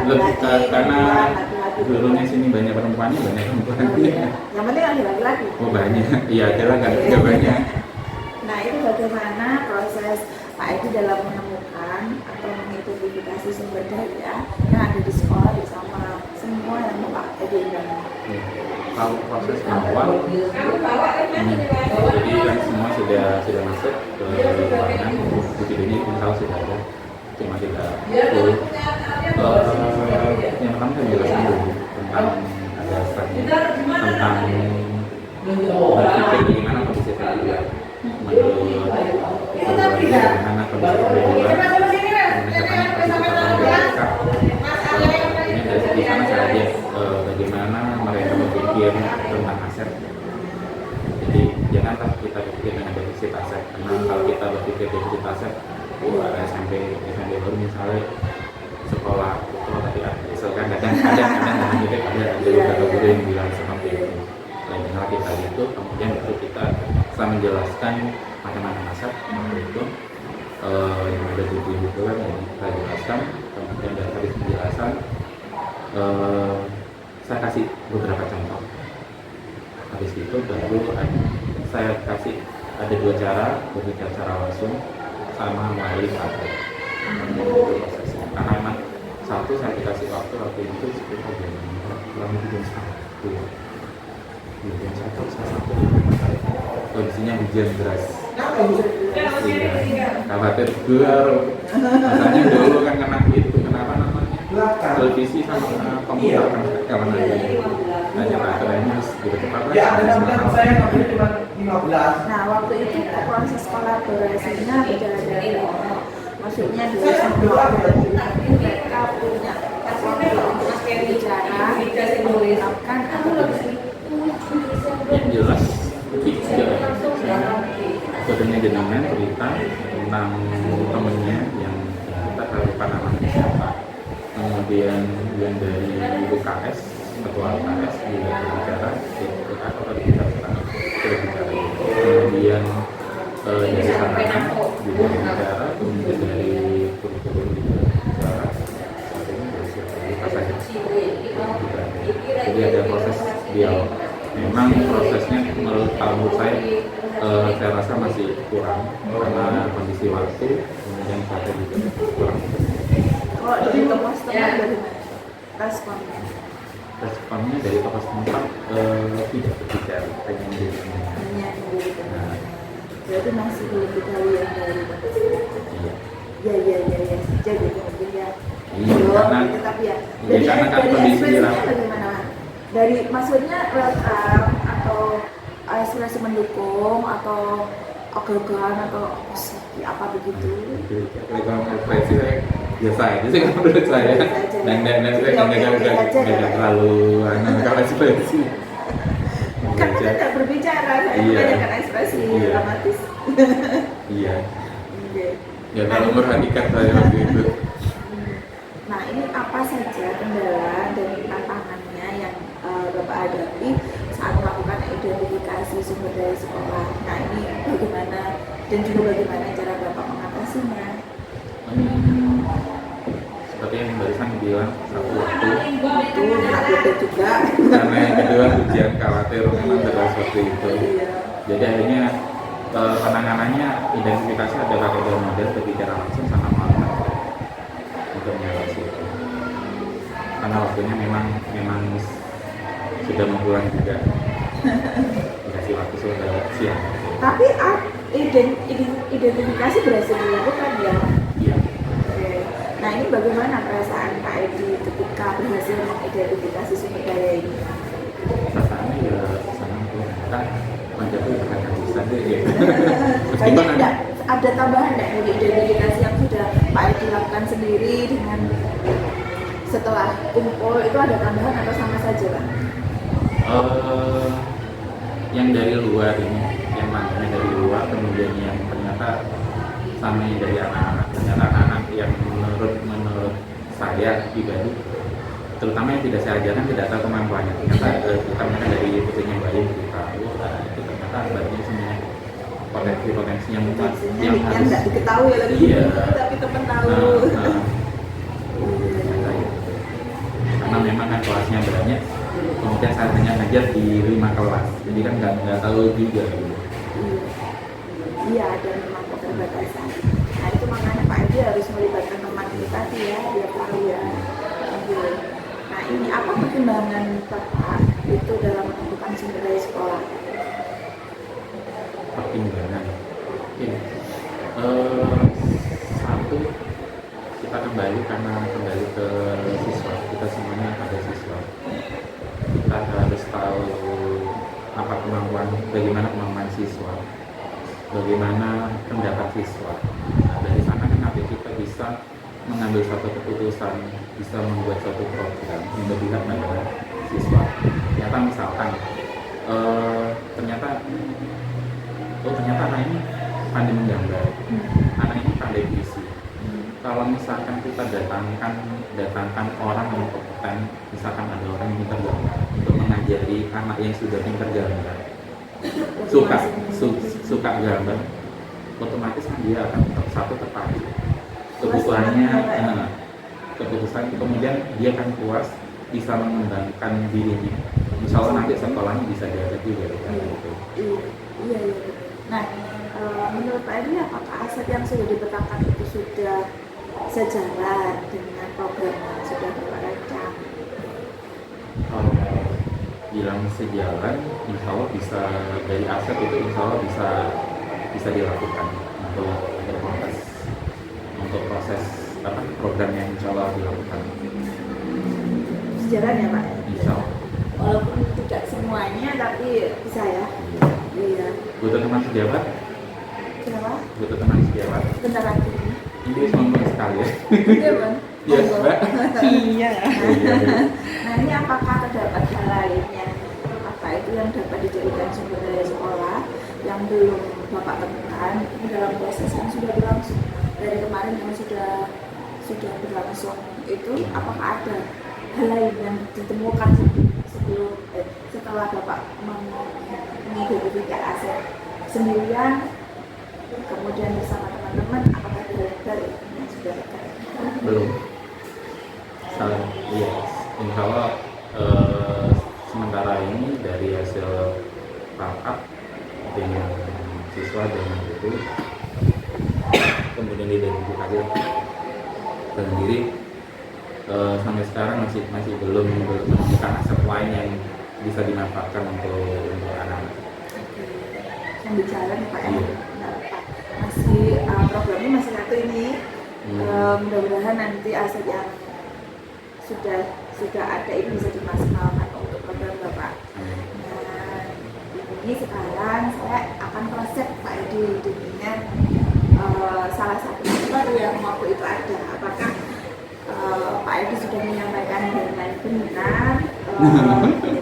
Speaker 2: Lebih karena dulunya sini banyak perempuannya, banyak perempuan.
Speaker 1: yang penting ada laki-laki.
Speaker 2: Oh banyak, iya kira nggak banyak.
Speaker 1: Nah itu bagaimana proses Pak Edi dalam menemukan atau mengidentifikasi sumber daya yang ada di sekolah bersama semua yang Pak Edi undang.
Speaker 2: Kalau proses awal, jadi kan semua sudah masuk ke ruangan, begitu ini tahu sudah ada, cuma kita yang pertama kan jelaskan dulu tentang ada strategi tentang berpikir bagaimana kondisi kedua, menurut bagaimana kondisi kedua, ini dari segi sana saja bagaimana mereka berpikir tentang aset. Jadi janganlah kita berpikir dengan defisit aset, karena kalau kita berpikir defisit aset, ada SMP baru misalnya sekolah itu tadi misalkan kadang ada beberapa guru yang bilang seperti itu. Selain hal kita itu, kemudian baru kita setelah menjelaskan macam-macam aset itu yang ada di buku itu kan yang kita jelaskan, kemudian dari habis penjelasan saya kasih beberapa contoh. Habis itu baru saya kasih ada dua cara berbicara secara langsung sama melalui praktek. Prosesnya karena memang satu saya dikasih waktu itu sekitar kurang lebih jam 1 kondisinya hujan deras. Khawatir gelar rasanya dulu kan kena itu kenapa namanya televisi sama komputer kan kawan aja hanya baterainya harus cepat
Speaker 3: saya ngambil cuma 15.
Speaker 1: Nah waktu itu proses kolaborasinya berjalan dari maksudnya dua semua mereka punya bicara mengungkapkan atau
Speaker 2: yang jelas sebetulnya jenengan cerita tentang temennya yang kita tahu namanya siapa, kemudian yang dari UKS ketua UKS juga berbicara atau berbicara kemudian dari Sarana juga berbicara, kemudian dari kurikulum juga berbicara, saat ini dari siapa saja. Jadi ada Beliau memang prosesnya menurut saya rasa masih kurang karena kondisi waktu, kemudian saya juga kurang.
Speaker 1: Kalau dari tokoh setempat dari mana responnya?
Speaker 2: Responnya dari tokoh setempat tidak berbicara, hanya menjadi.
Speaker 1: Hanya menjadi
Speaker 2: Nah,
Speaker 1: teman. Berarti masih belum diketahui yang dari
Speaker 2: iya.
Speaker 1: ya saja gitu mungkin ya.
Speaker 2: Iya,
Speaker 1: Belum,
Speaker 2: karena
Speaker 1: gitu, tapi ya
Speaker 2: iya, karena kan kondisi
Speaker 1: ekspresinya
Speaker 2: Irak.
Speaker 1: bagaimana Mas? Dari maksudnya welcome atau ekspresi mendukung atau ogah-ogahan atau apa begitu?
Speaker 2: Kalau ekspresi saya biasa aja sih kalau menurut saya, dan saya nggak terlalu kalau ekspresi.
Speaker 1: Kan kita tidak berbicara, saya
Speaker 2: Iya.
Speaker 1: menanyakan ekspresi
Speaker 2: Iya.
Speaker 1: dramatis.
Speaker 2: Iya,
Speaker 1: Oke.
Speaker 2: nggak terlalu memperhatikan saya waktu itu.
Speaker 1: Nah, ini apa saja kendala dan tantangannya yang Bapak hadapi saat melakukan identifikasi sumber daya sekolah? Nah, ini bagaimana dan juga bagaimana cara Bapak mengatasinya?
Speaker 2: Seperti yang barusan bilang, satu waktu,
Speaker 1: Itu update juga.
Speaker 2: karena yang kedua ujian khawatir memang terus seperti itu.
Speaker 1: Iya.
Speaker 2: Jadi akhirnya penanganannya identifikasi ada pakai model berbicara langsung sama malam untuk mengatasi itu. Karena waktunya memang sudah mau pulang juga, dikasih waktu sudah siang.
Speaker 1: Tapi identifikasi berhasil dilakukan ya.
Speaker 2: Iya.
Speaker 1: Oke. Nah, ini bagaimana perasaan Pak Edi ketika berhasil mengidentifikasi sumber daya ini?
Speaker 2: Rasanya ya senang tuh, kan menjadi akan bisa deh ya.
Speaker 1: Banyak enggak? Ada tambahan enggak dari identifikasi yang sudah Pak Edi lakukan sendiri dengan setelah kumpul itu ada tambahan atau sama saja Pak?
Speaker 2: Yang dari luar ini, yang manggilnya dari luar, kemudian yang ternyata sama yang dari anak-anak, ternyata anak-anak yang menurut saya pribadi, terutama yang tidak saya ajarkan tidak tahu kemampuannya. Ternyata kita mereka dari putrinya bayi itu tahu, itu ternyata bayinya semuanya potensi yang
Speaker 1: Yang nggak diketahui lagi,
Speaker 2: Iya.
Speaker 1: tapi teman tahu.
Speaker 2: Ternyata itu. Karena memang kan kelasnya banyak, kemudian saya hanya ngajar di 5 kelas, jadi kan nggak tahu juga.
Speaker 1: Iya, ada memang keterbatasan. Nah, itu makanya Pak Edi harus melibatkan teman kita sih ya, biar tahu ya. Oke. Nah, ini apa pertimbangan Bapak itu dalam menentukan sumber daya sekolah?
Speaker 2: Pertimbangan. Oke. Satu, kita kembali ke siswa, kita semuanya ada siswa. Kita harus tahu bagaimana kemampuan siswa, bagaimana pendapat siswa. Nah, dari sana kan nanti kita bisa mengambil suatu keputusan, bisa membuat suatu program yang berpihak pada siswa. Ternyata misalkan ternyata anak ini pandai menggambar, anak ini pandai puisi. Kalau misalkan kita datangkan orang yang kompeten, misalkan ada orang yang pintar gambar untuk mengajari anak yang sudah pintar gambar, suka gambar, otomatis kan dia akan tertarik keputusan, kemudian dia akan puas, bisa mengembangkan dirinya. Misalnya nanti sekolahnya bisa diajak juga kan gitu.
Speaker 1: Iya. Nah, menurut Pak Edi apakah aset yang sudah dipetakan itu sudah sejalan dengan program yang sudah dirancang?
Speaker 2: Kalau bilang sejalan, insya Allah bisa, dari aset itu insya Allah bisa dilakukan untuk proses program yang insya Allah dilakukan.
Speaker 1: Sejalan ya Pak?
Speaker 2: Insya Allah.
Speaker 1: Walaupun tidak semuanya, tapi bisa ya? Iya.
Speaker 2: Butuh teman sejawat?
Speaker 1: Kenapa?
Speaker 2: Butuh teman sejawat?
Speaker 1: Bentar lagi.
Speaker 2: Ini sombong sekali ya.
Speaker 1: Iya Bang?
Speaker 2: Iya, Mbak.
Speaker 1: Iya.
Speaker 2: Iya.
Speaker 1: Nah, ini apakah terdapat hal lainnya apa itu yang dapat dijadikan sumber daya sekolah yang belum Bapak temukan dalam proses yang sudah berlangsung dari kemarin yang sudah berlangsung itu, apakah ada hal lain yang ditemukan setelah Bapak mengidentifikasi aset sendirian kemudian bersama teman-teman, apakah ada hal baru yang sudah terjadi?
Speaker 2: Belum. Iya, insya Allah sementara ini rapat dengan siswa dan guru, kemudian diidentifikasi sendiri. Sampai sekarang masih belum menemukan aset lain yang bisa dimanfaatkan untuk anak-anak.
Speaker 1: Yang bicara nih Pak ya.
Speaker 2: Iya.
Speaker 1: Nah, Pak, masih programnya masih satu ini. Mudah-mudahan nanti aset yang sudah ada ini bisa dimaksimalkan untuk program Bapak. Nah, ini sekarang saya akan konsep Pak Edi dengan salah satu baru yang waktu itu ada. Apakah Pak Edi sudah menyampaikan dengan benar?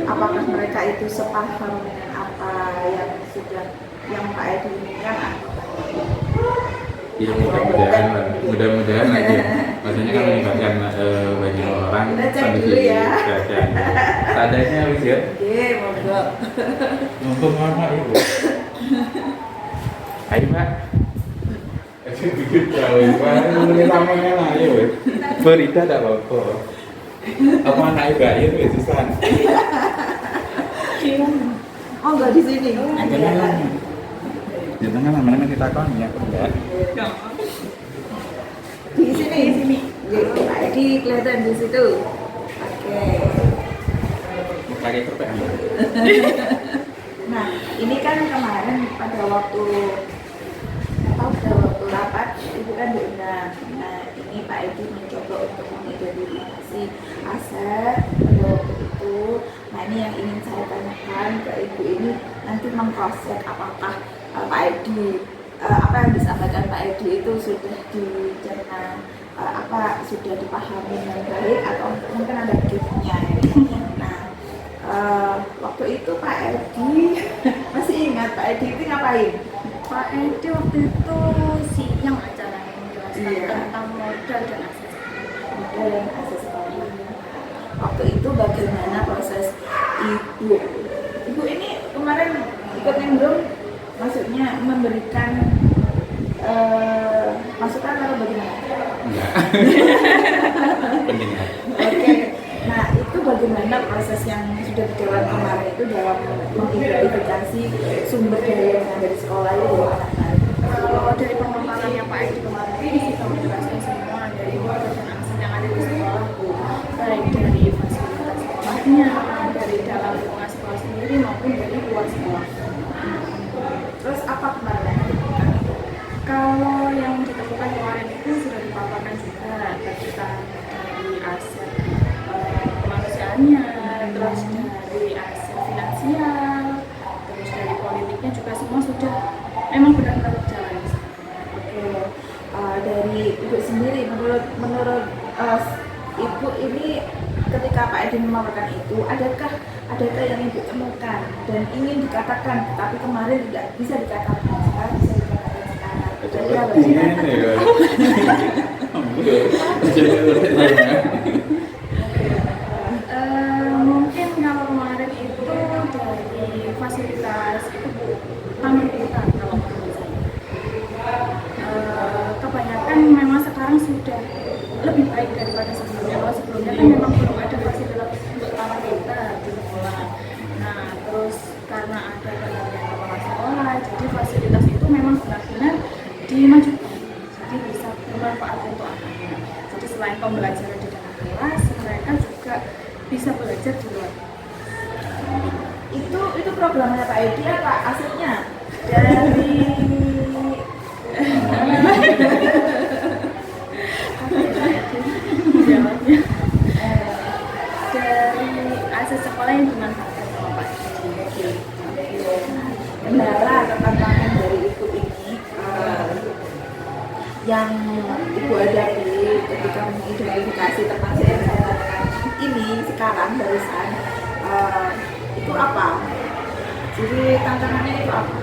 Speaker 1: Apakah mereka itu sepaham dengan apa yang Pak Edi inginkan atau
Speaker 2: Ya mudah-mudahan aja. Maksudnya kan melibatkan banyak orang.
Speaker 1: Kita cek dulu ya.
Speaker 2: Seadanya habis ya.
Speaker 1: Oke, monggo.
Speaker 2: Mumpung apa ibu? Ayo Pak. Ayo bikin tahu Pak. Ini namanya lah ya. Berita ada apa? Apa anak ibu itu susah.
Speaker 1: Oh, enggak di sini.
Speaker 2: Di tengah mana kita kon ya enggak.
Speaker 1: Di sini. Jadi Pak Edi kelihatan di situ. Oke.
Speaker 2: Pakai kertas.
Speaker 1: Nah, ini kan kemarin pada waktu rapat itu kan diundang. Nah, ini Pak Edi mencoba untuk mengidentifikasi aset pada waktu itu. Nah, ini yang ingin saya tanyakan ke Ibu ini nanti mengkonsep apakah Pak Edi apa yang disampaikan Pak Edi itu sudah dicerna sudah dipahami dengan baik atau mungkin ada gapnya. Nah, waktu itu Pak Edi masih ingat Pak Edi itu ngapain?
Speaker 5: Pak Edi waktu itu siang acaranya menjelaskan tentang modal dan aset
Speaker 1: sekolah. Waktu itu bagaimana proses Ibu ini kemarin ikut nimbrung, maksudnya memberikan masukan atau bagaimana?
Speaker 2: Enggak. Pendengar.
Speaker 1: Oke. Nah, itu bagaimana proses yang sudah berjalan kemarin itu dalam mengidentifikasi sumber daya yang ada di sekolah itu anak-anak?
Speaker 5: Kalau dari pemaparannya Pak Edi kemarin ini kita menjelaskan semua dari modal dan aset yang ada di sekolah, baik dari fasilitas sekolahnya, dari dalam lingkungan sekolah sendiri maupun dari luar sekolah.
Speaker 1: Terus apa kemarin?
Speaker 5: Kalau yang ditemukan kemarin itu sudah dipaparkan juga tentang dari aset kemanusiaannya, terus dari aset finansial, terus dari politiknya juga semua sudah memang benar-benar berjalan.
Speaker 1: Oke. Dari Ibu sendiri, menurut Ibu ini ketika Pak Edi memaparkan itu, adakah yang Ibu temukan dan ingin dikatakan, tapi kemarin tidak bisa dikatakan, sekarang bisa dikatakan sekarang. Jadi apa sih?
Speaker 5: Mungkin kalau kemarin itu dari fasilitas itu taman kita kalau menurut saya. Kebanyakan memang sekarang sudah lebih baik daripada sebelumnya. Kalau sebelumnya kan memang belum ada fasilitas untuk taman kita di sekolah. Nah, terus karena ada pergantian kepala sekolah, jadi fasilitas itu memang benar-benar dimajukan. Jadi bisa bermanfaat untuk anak-anak. Jadi selain pembelajaran di dalam kelas, mereka juga bisa belajar di luar.
Speaker 1: Itu programnya Pak Edi apa asetnya? Dari
Speaker 5: Jawabnya dari aset sekolah yang dimanfaatkan sama Pak Edi.
Speaker 1: kendala atau tantangan dari Ibu ini yang Ibu hadapi ketika mengidentifikasi teman saya yang saya tanyakan ini sekarang barusan itu apa? Jadi tantangannya itu apa?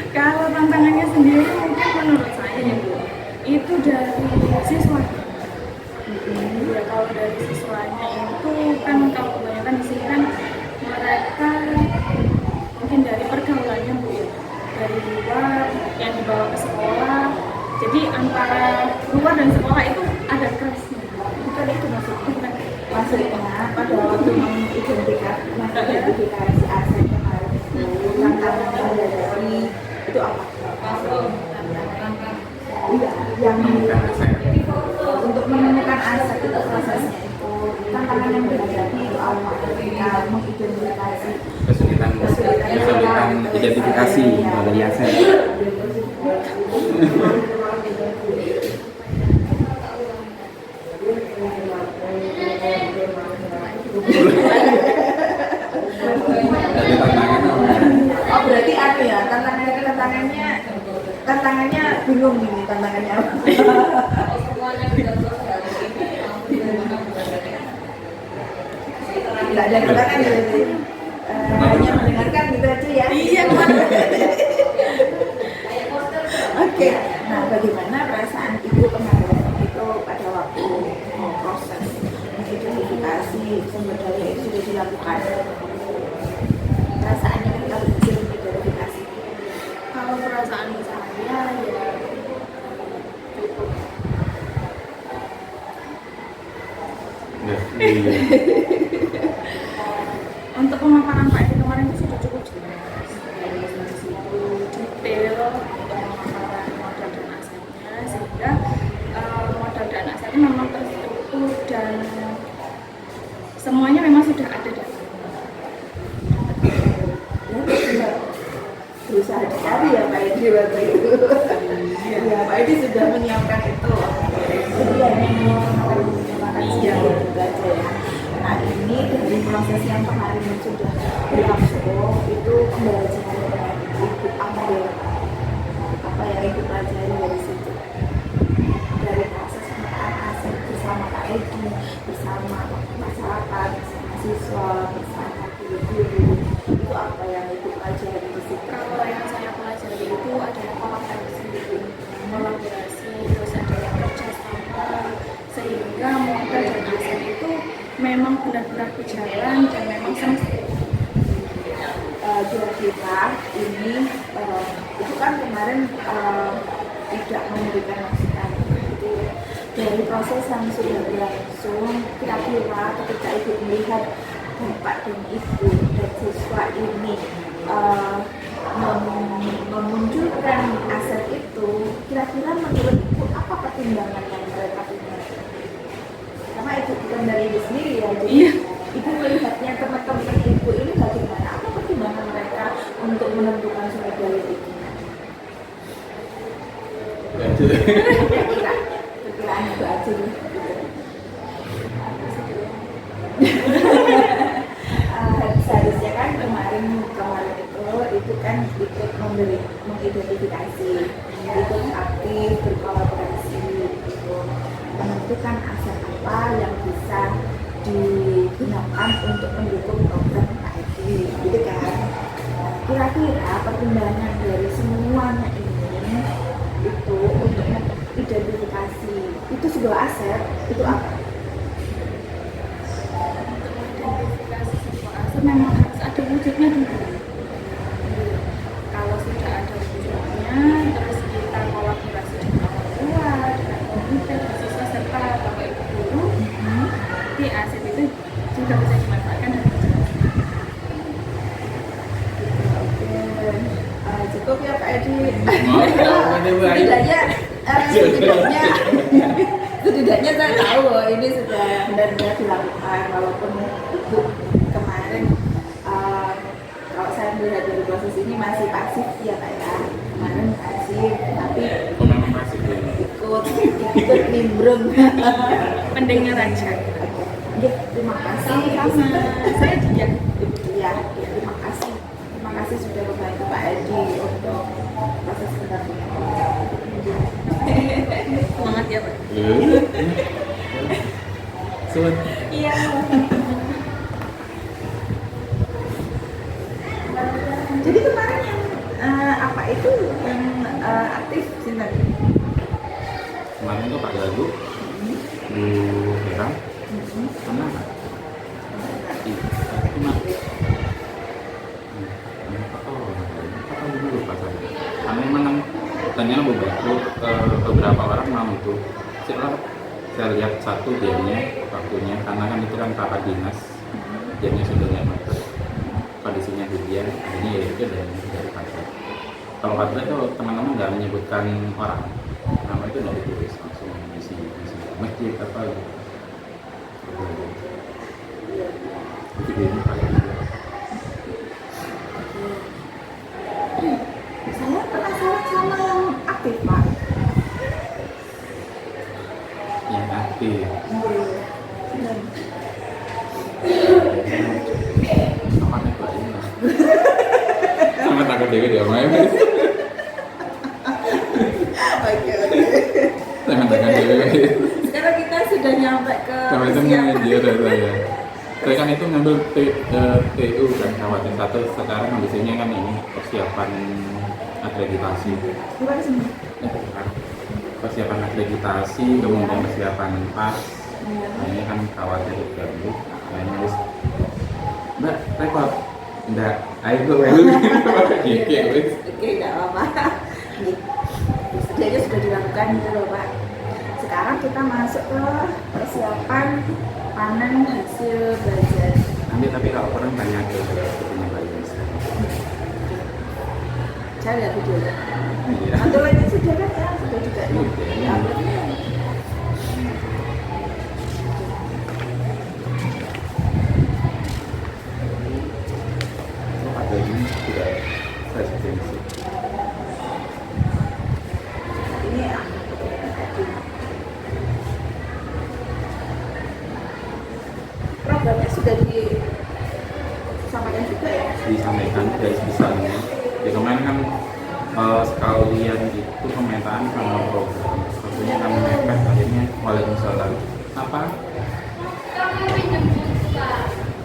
Speaker 5: Kalau tantangannya sendiri mungkin menurut saya ya Bu, itu dari siswa. Ya kalau dari siswanya itu kan kalau kebanyakan di sini kan mereka mungkin dari pergaulannya Bu ya, dari luar yang dibawa ke sekolah. Jadi antara luar dan sekolah itu ada kerasnya.
Speaker 1: Bukan itu maksudnya.
Speaker 5: Bukan.
Speaker 1: Maksudnya pada waktu mengidentifikasi aset kemarin itu tantangan dari itu apa? Iya, yang
Speaker 2: Menemukan aset.
Speaker 1: untuk menemukan aset itu prosesnya itu tantangan yang terjadi itu apa? Ketika mengidentifikasi
Speaker 2: Kesulitan identifikasi dari aset. Jadi tantangan
Speaker 1: Oh berarti ada ya tantangannya bingung ini tantangannya apa? Tidak ada tantangan ya berarti. Hanya mendengarkan gitu aja ya. Iya. Oke. Nah bagaimana perasaan ibu kemarin itu pada waktu proses identifikasi sumber daya itu sudah dilakukan? Perasaannya ketika berhasil identifikasi?
Speaker 5: Kalau perasaan saya ya cukup untuk pemaparan Pak Edi kemarin itu sudah cukup jelas dari situ detail untuk pemaparan modal dan asetnya sehingga modal dan asetnya memang terstruktur dan semuanya memang sudah ada datanya.
Speaker 1: Ya, berusaha dicari ya Pak Edi waktu itu. Ya Pak Edi sudah menyiapkan itu. Jadi hanya makan siang gitu aja ya. Nah ini dari proses yang kemarin yang sudah berlangsung itu pembelajaran yang ibu ambil apa yang ibu pelajari dari situ, dari proses pemetaan aset bersama Pak Edi, bersama masyarakat, bersama siswa, bersama guru-guru, itu apa yang ibu pelajari di situ?
Speaker 5: Kalau yang saya pelajari itu adalah kolaborasi, terus ada yang kerjasama, sehingga modal dan aset itu memang benar-benar berjalan dan memang semestinya.
Speaker 1: Kira-kira ini itu kan kemarin tidak memberikan masukan gitu ya. Dari proses yang sudah berlangsung, kira-kira ketika ibu melihat bapak dan ibu dan siswa ini memunculkan aset itu, kira-kira menurut ibu apa pertimbangan yang mereka punya? Karena itu bukan dari ibu sendiri ya, jadi ibu melihatnya teman-teman ibu ini bagaimana? Apa pertimbangan mereka untuk menentukan sumber daya itu? Kira-kira perkiraan itu aja nih. Seharusnya kan kemarin itu kan ikut mengidentifikasi, ikut aktif berkolaborasi, gitu, menentukan aset apa yang bisa digunakan untuk mendukung program Pak Edi, gitu kan. Nah, kira-kira pertimbangan dari semuanya ini itu untuk mengidentifikasi itu sebuah aset itu apa?
Speaker 5: Identifikasi sebuah aset memang harus ada wujudnya dulu. Kalau sudah ada wujudnya, terus kita kolaborasi dengan orang tua, dengan komite, siswa serta bapak ibu guru, nanti aset itu juga bisa dimanfaatkan dan berjalan.
Speaker 1: Cukup ya Pak Edi. Setidaknya saya tahu bahwa ini sudah benar-benar dilakukan, walaupun ibu kemarin kalau saya melihat dari proses ini masih pasif ya Pak ya. Kemarin pasif, tapi
Speaker 2: memang masih
Speaker 1: ikut nimbrung.
Speaker 5: Pendengar aja.
Speaker 1: Oke, terima kasih.
Speaker 5: Sama saya dia.
Speaker 1: Ya, terima kasih. Terima kasih sudah membantu Pak Edi untuk proses pendampingan.
Speaker 5: Semangat ya Pak.
Speaker 2: Sulit.
Speaker 5: Iya.
Speaker 1: Jadi kemarin yang apa itu yang aktif Sinten?
Speaker 2: Kemarin tuh Pak Galuh, Bu Herang, mana? Dulu pas saya. Karena memang ternyata beberapa orang mau itu. Saya lihat satu dianya waktunya karena kan itu kan rapat dinas, jamnya sudah mepet, kondisinya hujan, akhirnya ya itu dari kantor. Kalau kantor itu teman-teman nggak menyebutkan orang, nama itu nggak ditulis, langsung isi masjid apa gitu. Videonya pakai video.
Speaker 1: Saya penasaran sama yang aktif, Pak.
Speaker 2: Yang aktif sama nih Pak ini lah. Sama takut dewe dia main.
Speaker 1: Oke.
Speaker 2: Sama takut dewe.
Speaker 1: Sekarang kita sudah nyampe ke
Speaker 2: Sama itu dia udah saya. Saya kan itu ngambil TU kan kawasan 1, sekarang kondisinya kan ini persiapan akreditasi.
Speaker 1: Gimana sih?
Speaker 2: Persiapan akreditasi, kemudian persiapan pas. Nah, ini kan kawasan terganggu. Nah, ini harus Mbak, repot. Enggak, ayo gue Oke, wes.
Speaker 1: Oke, enggak apa-apa. Kerjanya sudah dilakukan gitu loh, Pak. Sekarang kita masuk ke persiapan panen hasil belajar.
Speaker 2: Nanti tapi kalau orang tanya ke punya Mbak Yunisa.
Speaker 1: Saya lihat video.
Speaker 2: Iya.
Speaker 1: Atau lagi sudah kan ya, sudah juga.
Speaker 2: Iya. Ada ini sudah presidensi.
Speaker 1: Ini ya. Programnya sudah disampaikan juga ya.
Speaker 2: Disampaikan dari sebesarnya. Ya kemarin kan sekalian itu pemetaan sama program. Tentunya kami mepet akhirnya Waalaikumsalam. Apa?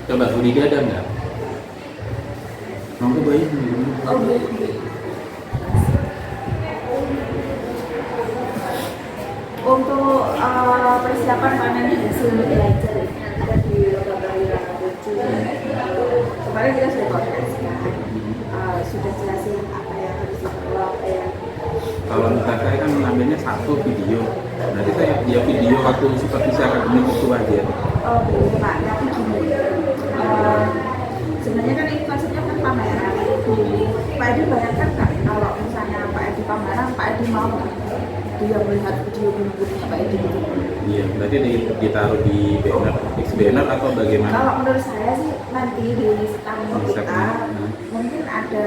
Speaker 2: Coba Bu Didi ada nggak? Monggo bayi.
Speaker 1: Oh, Bu. Untuk persiapan panen hasil belajar ada di Lokakarya kemarin kita sudah koordinasi kan, sudah jelasin apa yang harus dibawa, apa yang
Speaker 2: Kalau untuk saya kan ngambilnya satu video. Berarti saya ya video waktu supervisi akademik itu aja.
Speaker 1: oh belum Pak, tapi gini, sebenarnya kan ini konsepnya kan pameran. Pak Edi bayangkan nggak kalau misalnya Pak Edi pameran, Pak Edi mau nggak dia melihat video bunuh-bunuhnya Pak Edi gitu?
Speaker 2: Iya, berarti ditaruh di banner, fix banner atau bagaimana?
Speaker 1: Kalau menurut saya sih nanti di stand
Speaker 2: Konsepnya,
Speaker 1: kita
Speaker 2: nah.
Speaker 1: mungkin ada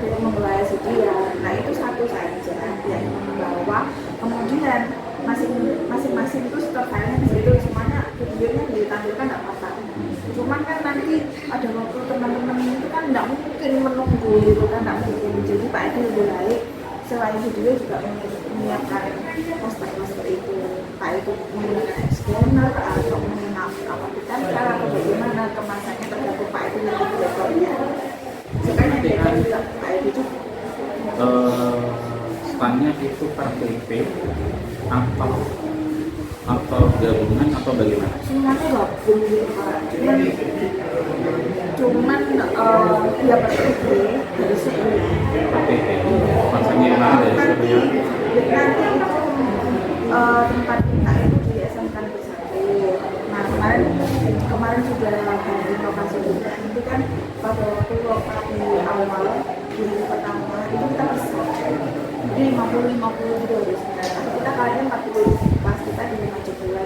Speaker 1: yang membawa dia. Nah itu satu saja yang membawa. Kemudian masing-masing itu store filenya di situ, semuanya videonya ditampilkan nggak apa-apa. Cuman kan nanti ada waktu teman-teman itu kan nggak mungkin menunggu gitu kan, nggak mungkin. Jadi Pak Edi lebih baik selain video juga menyiapkan poster-poster itu, Pak itu menggunakan scanner atau menggunakan apa kita atau bagaimana kemasannya tergantung Pak itu yang direkornya. Sekarang yang direkor juga Pak itu juga.
Speaker 2: Standnya itu per PP atau gabungan atau bagaimana?
Speaker 1: Semuanya gabung gitu Pak. Cuman dia berarti harusnya ini.
Speaker 2: PP. Konsepnya yang mana dari sebelumnya?
Speaker 1: Nanti itu tempat kita itu di SMK Negeri 1. Nah kemarin sudah di lokasi juga. Itu kan pada waktu lokasi awal di pertama itu kita bisa. Jadi 50-50 gitu harusnya. Tapi kita kalian 40 pas kita di 5 Jogja.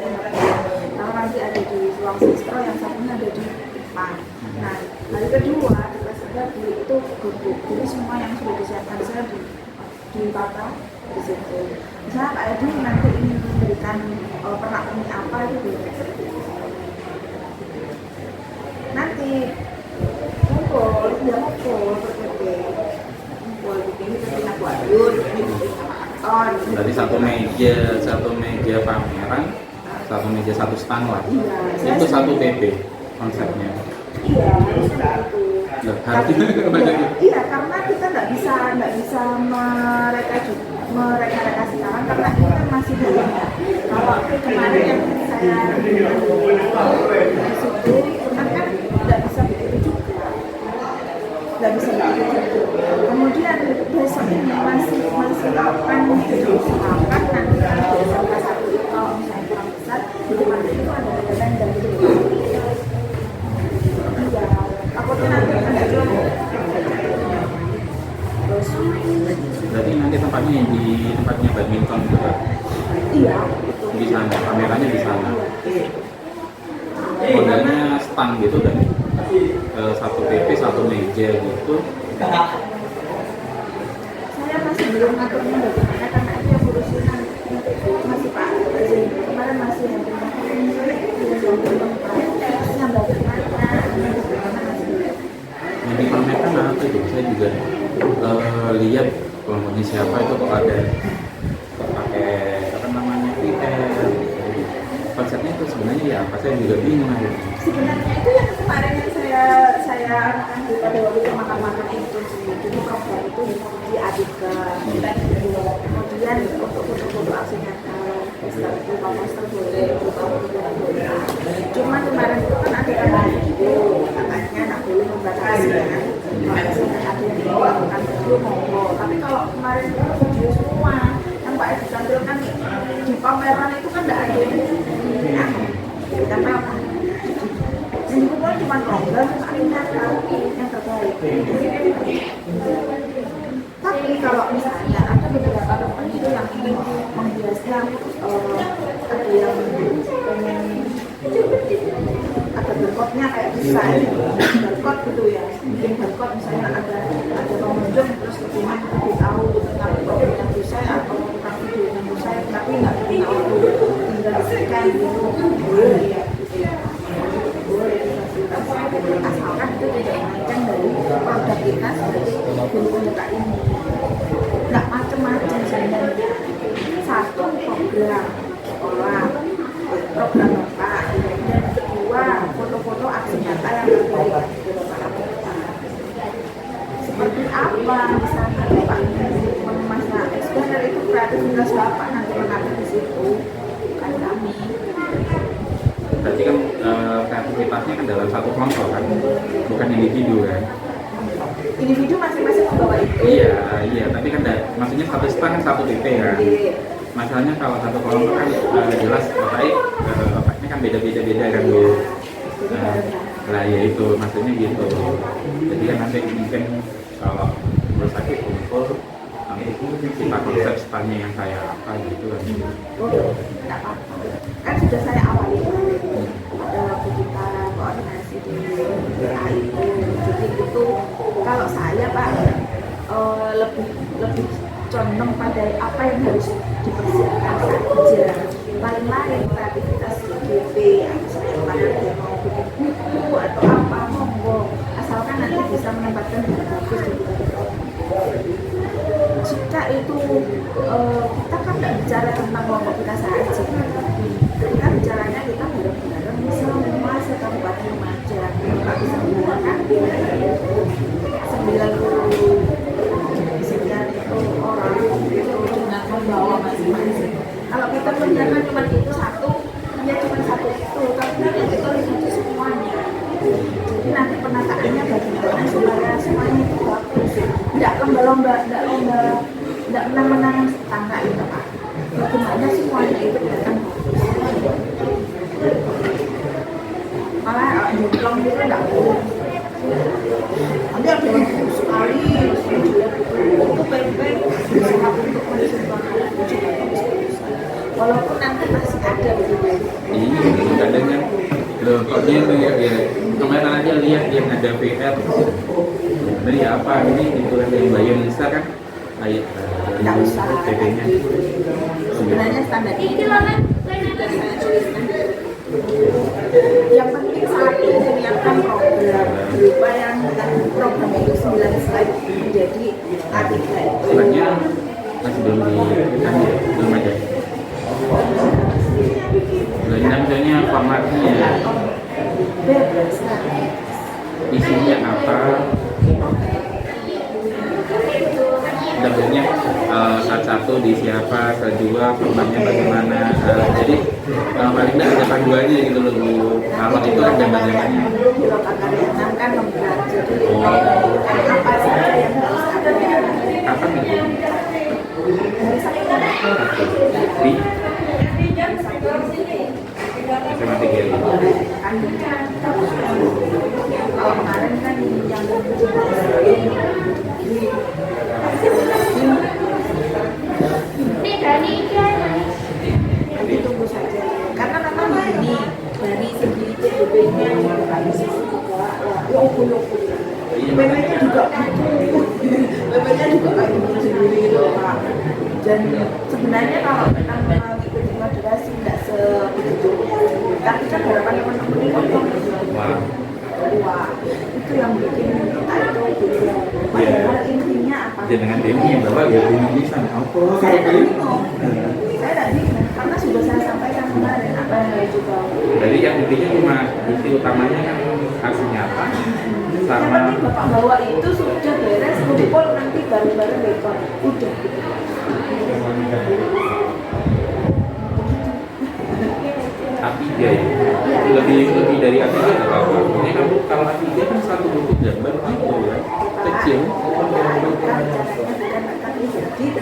Speaker 1: Kalau nanti ada di ruang siswa, yang satunya ada di depan. Nah, hari kedua di kelas 3 itu gubuk. Jadi semua yang sudah disiapkan saya di tata di situ. Misalnya Pak Edi nanti ingin memberikan pernak pernik apa itu boleh. Nanti ngumpul begini seperti aku ayun, ini sama Anton.
Speaker 2: Berarti satu meja pameran, satu meja satu stand lah.
Speaker 1: Iya,
Speaker 2: Itu satu PP konsepnya.
Speaker 1: Iya, harusnya begitu. Iya, karena kita nggak bisa mereka sekarang karena ini kan masih belum ya. Kalau kemarin yang saya di situ, cuman kan nggak bisa begitu juga. Kemudian besok ini masih akan diusahakan nanti di SMK 1 itu kalau misalnya kurang besar itu nanti
Speaker 2: stang gitu dan satu PP satu meja gitu.
Speaker 1: Saya masih belum ngaturnya bagaimana karena itu yang ngurusin masih Pak Azim. Kemarin masih yang
Speaker 2: Yang dipamerkan apa itu? Saya juga lihat kelompoknya siapa itu kok ada pakai apa namanya konsepnya itu sebenarnya ya apa, saya juga bingung akhirnya.
Speaker 1: sebenarnya itu yang kemarin yang saya akan pada waktu itu makan-makan itu sih. Jadi program itu diadukan. Kemudian untuk foto-foto aksi nyata, poster boleh, foto-foto boleh. Cuma kemarin itu kan ada video katanya nggak boleh membatasi kan. Kalau misalnya ada yang melakukan video monggo. Tapi kalau kemarin itu video semua yang Pak Edi tampilkan di pameran itu kan nggak ada yang ditampilkan. Yang dikumpulkan cuma program aksi nyata yang terbaik. Tapi kalau misalnya ada beberapa teman itu yang ingin menghiasnya ada yang pengen ada barcode-nya kayak desain barcode gitu ya, bikin barcode misalnya ada pengunjung terus kemudian lebih tahu tentang produknya desain atau tentang videonya desain tapi nggak punya waktu tinggal scan gitu boleh ya boleh difasilitasi asalkan itu tidak melenceng dari produk kita sebagai penyuka ini. Nggak macam-macam sebenarnya, satu program sekolah, program bapak, dan kedua foto-foto aksi nyata yang terbaik dari bapak kita. Seperti apa misalnya bapak memasak eksponer itu kreativitas bapak nanti mengatur di situ, bukan kami.
Speaker 2: Berarti kan kreativitasnya kan dalam satu kelompok kan, bukan individu kan?
Speaker 1: Individu masing-masing membawa itu.
Speaker 2: Iya, tapi kan maksudnya satu stang kan satu PP kan. Masalahnya kalau satu kelompok kan jelas bapaknya kan beda-beda kan Bu. Lah ya itu maksudnya gitu. Jadi kan nanti mungkin kalau menurut saya kumpul nanti kita konsep stangnya yang kayak apa gitu kan.
Speaker 1: Oh, tidak apa-apa. Kan sudah saya awali pada waktu kita koordinasi di PA itu. Jadi itu kalau saya Pak lebih condong pada apa yang harus dipersiapkan saja. Lain-lain kreativitas GP, misalnya dia mau bikin buku atau apa monggo, asalkan nanti bisa menempatkan dengan bagus di jika itu kita kan nggak bicara tentang kelompok kita saja, kita bicaranya kita bareng-bareng semua sekabupaten Lumajang. Kita bisa menggunakan 99 itu orang itu dengan membawa masing-masing. Kalau kita kerjakan cuma itu satu, ya cuma satu itu, tapi nanti kita lihat semuanya. Jadi nanti penataannya bagaimana supaya semuanya itu bagus. Tidak lomba-lomba, tidak menang-menangan tetangga itu Pak. Bagaimana semuanya itu datang bagus. Malah jomplang itu tidak boleh. Nanti ada yang bagus sekali, itu baik-baik sangat untuk mensupport. Walaupun nanti masih ada begitu.
Speaker 2: Iya, kadang kan loh kok dia ya kemarin aja lihat dia ada PR dari apa ini itu kan yang bayar bisa kan ayat
Speaker 1: Tidak usah
Speaker 2: PP-nya
Speaker 1: sebenarnya standar ini sudah saya tuliskan. Yang penting satu menyiapkan program berupa yang program itu 9 slide menjadi A3 itu.
Speaker 2: sebenarnya masih belum belum ada belanja misalnya formatnya ya
Speaker 1: Bebas.
Speaker 2: isinya apa dapurnya satu di siapa, kedua formatnya bagaimana, jadi paling tidak ada panduannya gitu loh Bu. Kalau itu kan gambar-gambarnya
Speaker 1: Di lokal karya kan membuat jadi apa saja yang harus ada
Speaker 2: kapan gitu
Speaker 1: dari Sabtu
Speaker 2: di SMA 3 gitu.
Speaker 1: kalau kemarin kan yang nanti tunggu saja karena memang begini dari segi DP-nya juga kan bisa juga ya ukur PP-nya juga PP-nya juga kayak gitu sendiri gitu Pak. Dan sebenarnya kalau memang melalui ikut moderasi nggak sebegitu, tapi kan harapan teman-teman ini kan wah itu yang bikin kita itu gitu. Padahal intinya apa?
Speaker 2: Dengan ini yang bapak ya tulisan apa?
Speaker 1: Saya tidak bingung, karena sudah saya sampaikan kemarin apa yang harus dibawa.
Speaker 2: Jadi yang intinya cuma bukti utamanya kan aksi nyata
Speaker 1: Yang
Speaker 2: sama
Speaker 1: penting bapak bawa itu sudah beres, kumpul nanti baru-baru rekor, udah gitu.
Speaker 2: A3 ya. Lebih dari A3 nggak apa-apa. Ini kan kalau A3 kan satu buku gambar gitu ya, kecil.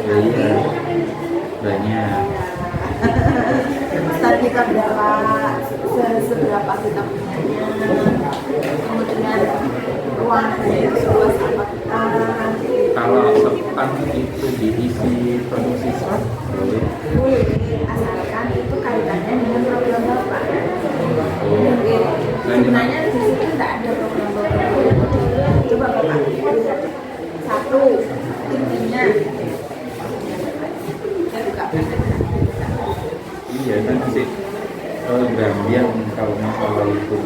Speaker 2: Iya, banyak.
Speaker 1: Start kita berapa, seberapa kita punyanya, kemudian ruangannya itu seluas apa kita.
Speaker 2: Kalau sepan itu diisi penuh siswa, boleh.
Speaker 1: Boleh, asalkan itu kaitannya dengan program bapak. Oke, sebenarnya di situ tidak ada program bapak. Coba bapak lihat satu intinya. Saya buka.
Speaker 2: Iya kan sih. Gambian kalau masalah itu.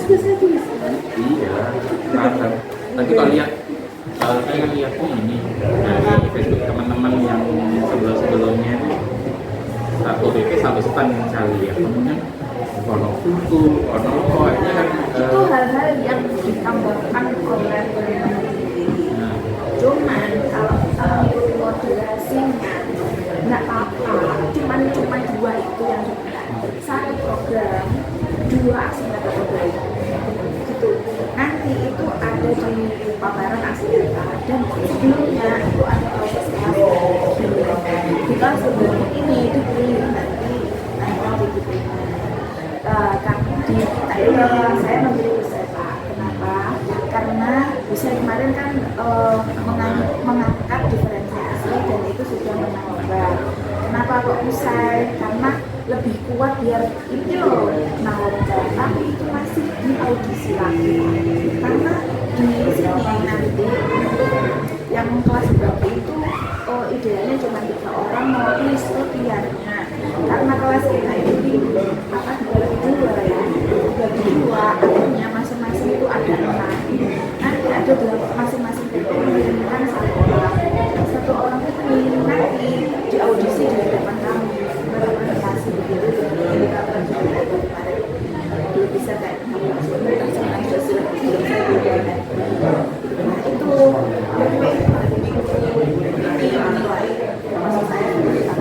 Speaker 1: Sudah saya tulis.
Speaker 2: Iya, rata. Nanti kalau lihat, saya kan lihatnya ini dari Facebook teman-teman yang sebelumnya itu satu BP satu stand kali ya, kemudian ono buku, ono pokoknya kan
Speaker 1: Itu hal-hal yang ditambahkan oleh teman-teman sendiri.
Speaker 2: nah,
Speaker 1: Cuman kalau kita mengikuti moderasinya nggak apa-apa, cuman dua itu yang sebenarnya satu program, dua aksi nyata terbaik gitu. Nanti itu ada di pameran aksi nyata dan sebelumnya itu ada proses kelas. Jika sebelum ini dipilih nanti dipilih. Kami di kita itu saya memilih Busepa. Kenapa? Karena Busepa kemarin kan mengangkat diferensiasi dan itu sudah menambah. Kenapa kok usai? Karena lebih kuat biar ini loh nalangga, tapi itu masih di audisi lagi. Karena di sini nanti yang kelas berapa itu idealnya cuma 3 orang mau tulis latihannya. Karena kelas kita ini apa dibagi dua ya, dibagi dua, artinya masing-masing itu ada 6. Nanti ada masing-masing itu mengirimkan satu orang itu nanti di audisi di hadapan kami berpresentasi begitu. Jadi kapan juga kemarin belum bisa kayak sebenarnya sudah belum saya gunakan. Nah itu ini menilai maksud saya biar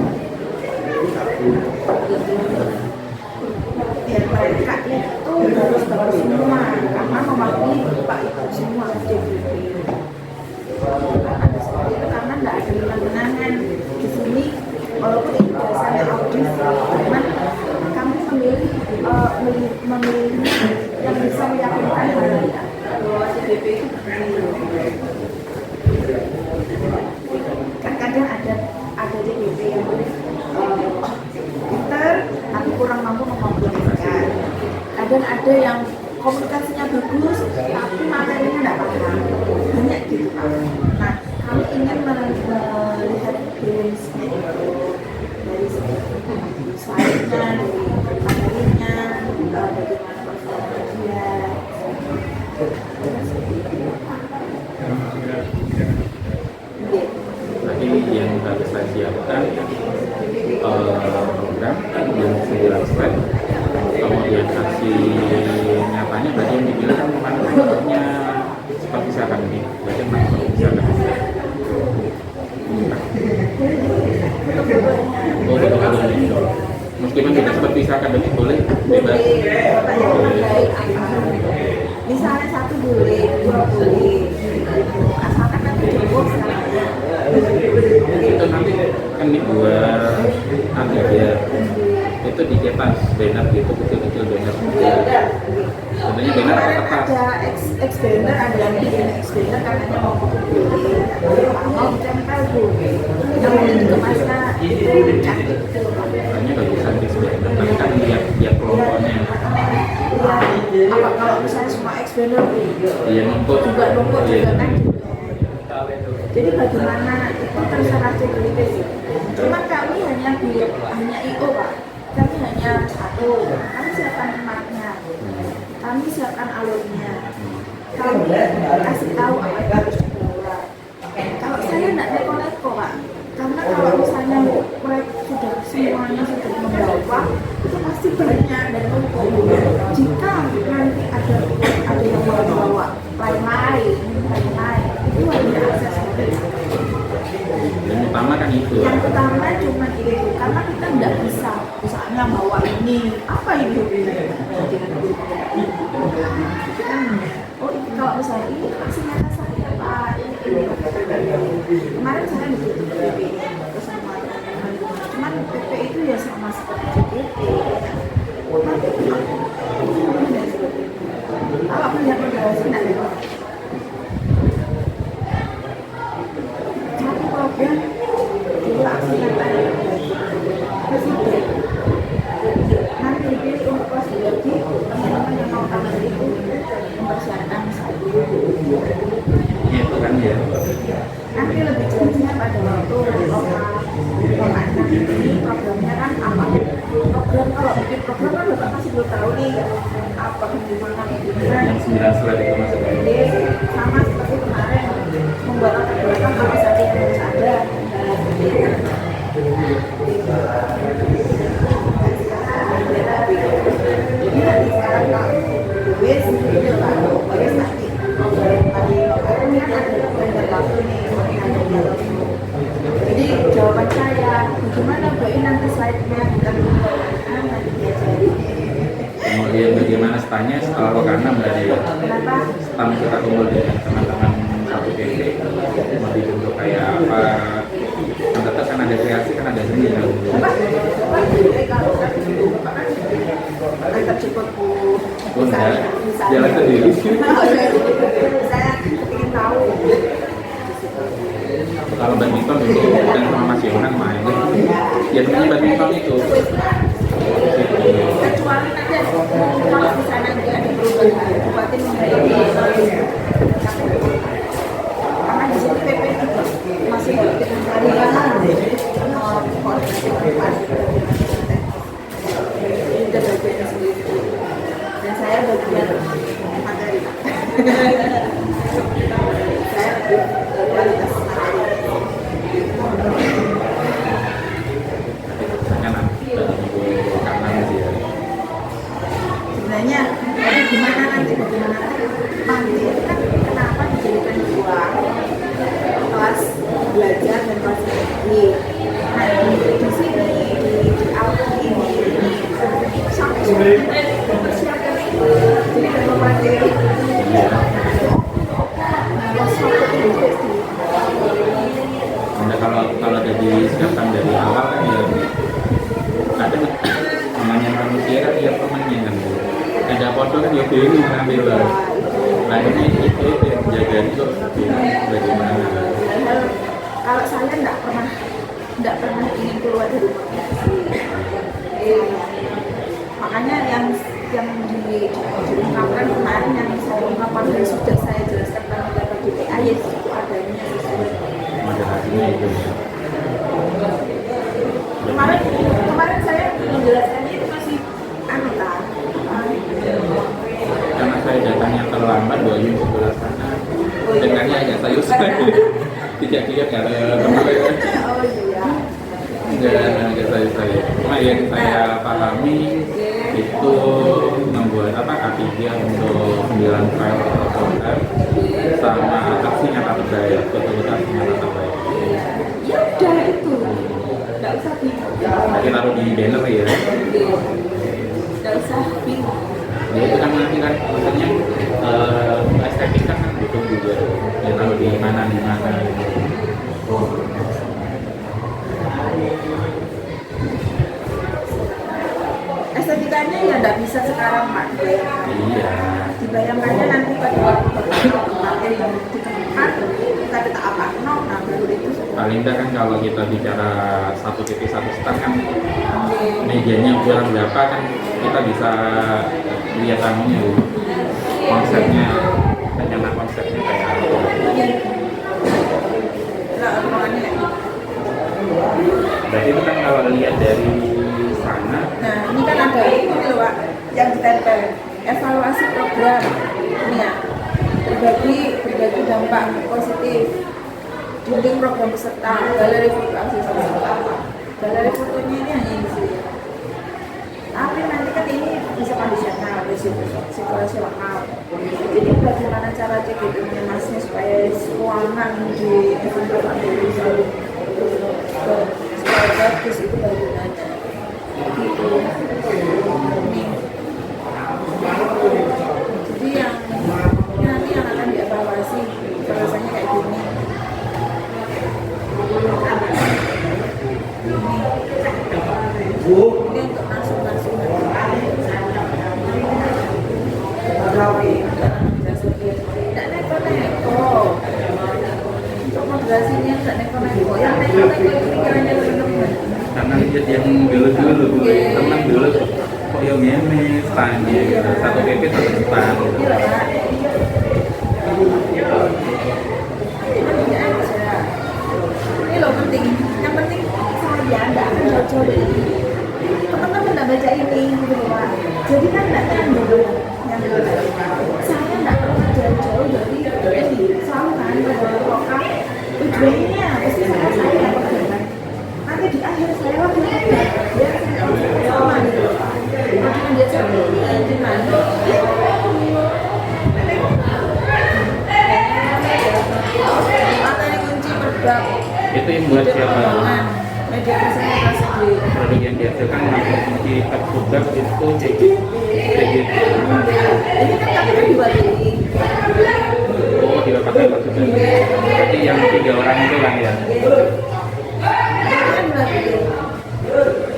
Speaker 1: mereka itu harus bagus semua karena mematuhi Pak Ibu semua DPP. Ada seperti itu karena tidak ada menang-menangan di sini walaupun ini biasanya audisi, cuman kami memilih yang bisa meyakinkan halayak bahwa DPP itu kan kadang ada DPP yang pinter tapi kurang mampu mengkomunikasikan. Kadang ada yang komunikasinya bagus tapi materinya tidak paham. Banyak gitu Pak. Nah, kami ingin melihat balance-nya itu dari segi slide-nya, dari materinya, bagaimana performa dia.
Speaker 2: nanti yang harus saya siapkan program yang 9 slide, kemudian aksi nyatanya berarti yang dipilih kan manfaatnya seperti misalkan ini, berarti manfaat misalkan oh betul ini meskipun kita seperti akademik boleh bebas.
Speaker 1: Bapak yang terbaik apa? Misalnya 1 boleh, 2 boleh, asalkan nanti dibuat
Speaker 2: Itu nanti kan dibuat nanti ya itu dicetak banner gitu, kecil-kecil banner. Sebenarnya banner
Speaker 1: Kemarin
Speaker 2: kertas.
Speaker 1: ada ex banner, ada yang bikin ex banner katanya mau fotokopi, mau tempel tuh. Namun itu kemasnya itu cantik gitu.
Speaker 2: Makanya bagusan di banner, tapi kan tiap kelompoknya.
Speaker 1: Ya, apa kalau misalnya semua ex banner
Speaker 2: Iya numpuk.
Speaker 1: juga numpuk
Speaker 2: Iya.
Speaker 1: juga kan gitu. Jadi bagaimana itu terserah CDP sih. Cuma kami hanya IO Pak. Kami hanya satu. Kami siapkan tempatnya. Kami siapkan alurnya. Kami kasih tahu apa yang harus dibawa. Kalau saya tidak neko-neko Pak. Karena kalau misalnya mereka sudah semuanya sudah membawa, itu pasti banyak dan numpuk. Jika nanti ada yang mau bawa lain-lain, itu hanya akses mereka.
Speaker 2: Yang utama kan itu.
Speaker 1: Yang pertama cuma itu, karena kita tidak bisa misalnya bawa ini, apa ini hubungannya dengan guru kita oh ini kalau misalnya ini vaksinnya saya Pak, ini. Kemarin saya begitu PP terus sama teman-teman, cuman PP itu ya sama seperti CDP. Kalau melihat moderasi tidak ada. Satu program dilaksanakan presiden. Nanti dipilih untuk kelas biologi, teman-teman yang mau tamat itu mempersiapkan satu.
Speaker 2: Itu kan ya.
Speaker 1: Nanti lebih jelasnya pada waktu lokal ini programnya kan apa? Program kalau bikin program kan Bapak masih belum tahu nih apa gimana.
Speaker 2: Yang 9 surat itu masuk.
Speaker 1: Jadi sama seperti kemarin membuat latar belakang apa saja yang harus ada. Jadi nanti sekarang kalau wes itu baru wes nanti tadi lokal ini kan ada vendor waktu nih. Jadi jawaban saya bagaimana Bu nanti slide-nya kita nanti diajari.
Speaker 2: Kemudian bagaimana stanya setelah Lokana berarti ya?
Speaker 1: Kenapa?
Speaker 2: Stan kita kumpul dengan teman-teman satu PP mau dibentuk kayak apa? Kan tetap kan ada kreasi, kan ada seni kan.
Speaker 1: Kalau kan antar cukup
Speaker 2: Oh enggak, jalan sendiri.
Speaker 1: Saya ingin tahu.
Speaker 2: Kalau badminton itu bukan sama Mas Yohan main. Ya namanya badminton itu.
Speaker 1: Kecuali nanti kalau di sana nggak ada perubahan, buatin karena di sini PP masih dengan varian udah bagian sendiri dan saya bagian materi. Saya lebih kualitas materi.
Speaker 2: Hanya nanti karena sih ya.
Speaker 1: Sebenarnya bagaimana nanti panti itu kan kenapa dijadikan dua kelas belajar dan kelas ini. Nah di sini di awal ini sampai persiapan itu jadi kan mempelajari
Speaker 2: Anda kalau udah disiapkan dari awal kan ya ada namanya manusia kan ya temannya kan. Ada foto kan ya bingung ngambil lah. Nah ini itu yang jaga itu bagaimana?
Speaker 1: Kalau saya tidak pernah ingin keluar dari organisasi. Makanya yang diungkapkan kemarin yang saya ungkapkan dan sudah saya jelaskan pada DPA ya itu adanya
Speaker 2: Moderasinya itu.
Speaker 1: kemarin saya menjelaskannya itu masih
Speaker 2: Karena saya datangnya terlambat 2 jam sebelah sana. Dengannya agak sayur-sayur. Tidak nggak ada kemarin.
Speaker 1: oh iya
Speaker 2: Agak sayur-sayur. Cuma yang saya pahami itu membuat K3 untuk 9 file program sama aksi nyata terbaik, betul-betul aksi nyata terbaik.
Speaker 1: ya udah itu nggak usah bingung
Speaker 2: Nanti taruh di banner ya.
Speaker 1: nggak usah bingung
Speaker 2: Ya itu kan nanti kan maksudnya estetik kan butuh juga. Ya taruh di mana.
Speaker 1: dibayangkannya ya nggak bisa sekarang Pak, dibayangkan.
Speaker 2: Iya.
Speaker 1: Dibayangkannya nanti pada waktu tempatnya yang di tempat kita apa no, nah baru itu
Speaker 2: Paling enggak kan kalau kita bicara satu titik satu stand kan mejanya ukuran berapa kan kita bisa lihat anunya konsepnya, rencana konsepnya kayak apa.
Speaker 1: nah ruangannya kayak gitu.
Speaker 2: Berarti itu kan kalau lihat dari sana,
Speaker 1: Nah ini kan ada ini loh Pak yang ditempel evaluasi program ini ya, berbagi dampak positif, dinding program peserta, galeri foto aksi peserta. Galeri fotonya ini hanya di sini. Tapi nanti kan ini bisa kondisional, situasional. Jadi bagaimana cara cek itu masnya supaya ruangan di event itu selalu supaya bagus itu bagaimana? Gitu. Ini. Jadi yang nanti yang akan dievaluasi rasanya kayak gini. Ini untuk langsung tidak neko-neko untuk moderasinya tidak neko-neko yang neko-neko itu pikirannya teman-teman.
Speaker 2: karena lihat yang dulu teman dulu kok yang ngemes standnya gitu, satu PP satu stand gitu.
Speaker 1: Iya Pak. Ini aja. Ini loh penting. Yang penting saya tidak akan jauh-jauh dari ini. Teman-teman tidak baca ini gitu loh Pak. Jadi kan tidak dulu yang saya tidak pernah jauh-jauh dari ini. Selalu kan dari lokal tujuannya pasti saya pegangan. Nanti di akhir saya waktu dia sama gitu loh Pak. Makanya dia seperti ini di mana? Materi kunci produk
Speaker 2: Itu yang buat siapa?
Speaker 1: pengembangan media presentasi di
Speaker 2: Produk yang dihasilkan langsung kunci terproduk itu CG.
Speaker 1: ini kan tapi kan diwakili
Speaker 2: Oh, tidak pakai maksudnya. Berarti yang 3 orang itu kan ya.
Speaker 1: ini kan diwakili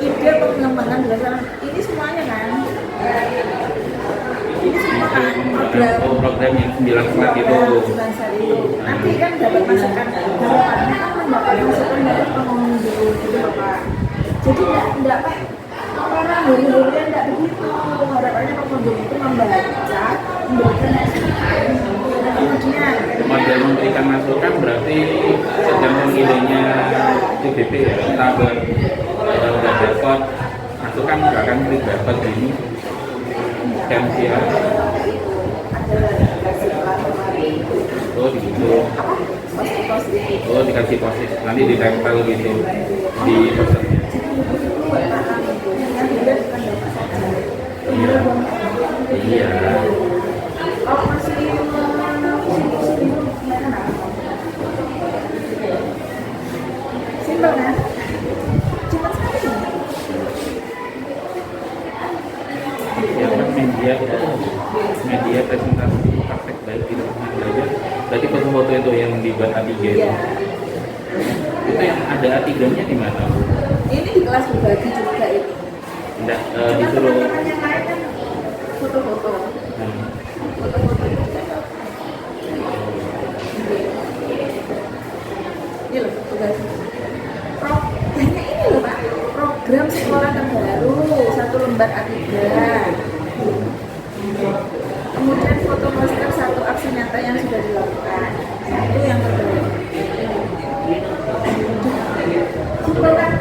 Speaker 1: ide pengembangan berdasarkan ini semuanya kan ini semua kan program
Speaker 2: Oh, program yang 9 slide itu.
Speaker 1: nanti kan dapat masukan harapannya kan mendapat masukan dari pengunjung gitu loh Pak. Jadi enggak Pak orang huri-hurinya enggak begitu. Harapannya pengunjung itu membaca, memberikan masukan dan kemudian
Speaker 2: Model memberikan masukan berarti tergantung idenya UBP ya. Kita udah dapat masukan nggak akan dapat ini scan QR.
Speaker 1: ada dikasih kemarin
Speaker 2: Oh gitu.
Speaker 1: apa pos-pos itu.
Speaker 2: Oh dikasih posit nanti ditempel gitu di posternya.
Speaker 1: Yang dilihat bukan dapat saja.
Speaker 2: Iya. Iya.
Speaker 1: Oh masih simpel kan? Cuma sekali.
Speaker 2: Ya kan media presentasi praktek baik di rumah belajar. Berarti foto-foto itu yang dibuat A3 itu.
Speaker 1: Iya.
Speaker 2: Itu yang ada A3-nya di mana? Bu?
Speaker 1: Ini di kelas berbagi juga ini.
Speaker 2: Enggak
Speaker 1: Cuma
Speaker 2: disuruh.
Speaker 1: teman-teman yang lain kan foto-foto.
Speaker 2: Hmm.
Speaker 1: Foto-foto itu kan. Ini loh tugas. Banyak ini loh Pak. Program sekolah terbaru 1 lembar A3. Kemudian foto poster 1 aksi nyata yang sudah dilakukan. Itu yang terbaru. Simpel kan?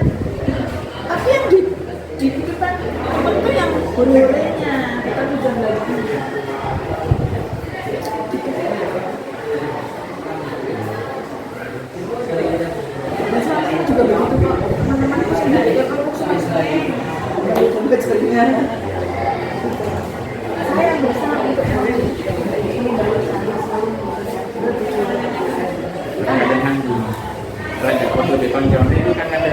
Speaker 1: Tapi yang di depan temen tuh yang hore-horenya, bukan tujuan lagi. Masalah ini juga begitu kok. Teman-teman itu sendiri ya kalau selesai dari dompet sebenarnya. Saya yang berusaha untuk
Speaker 2: Kadang nanggung. Lagi foto di tonjonan itu kan ada.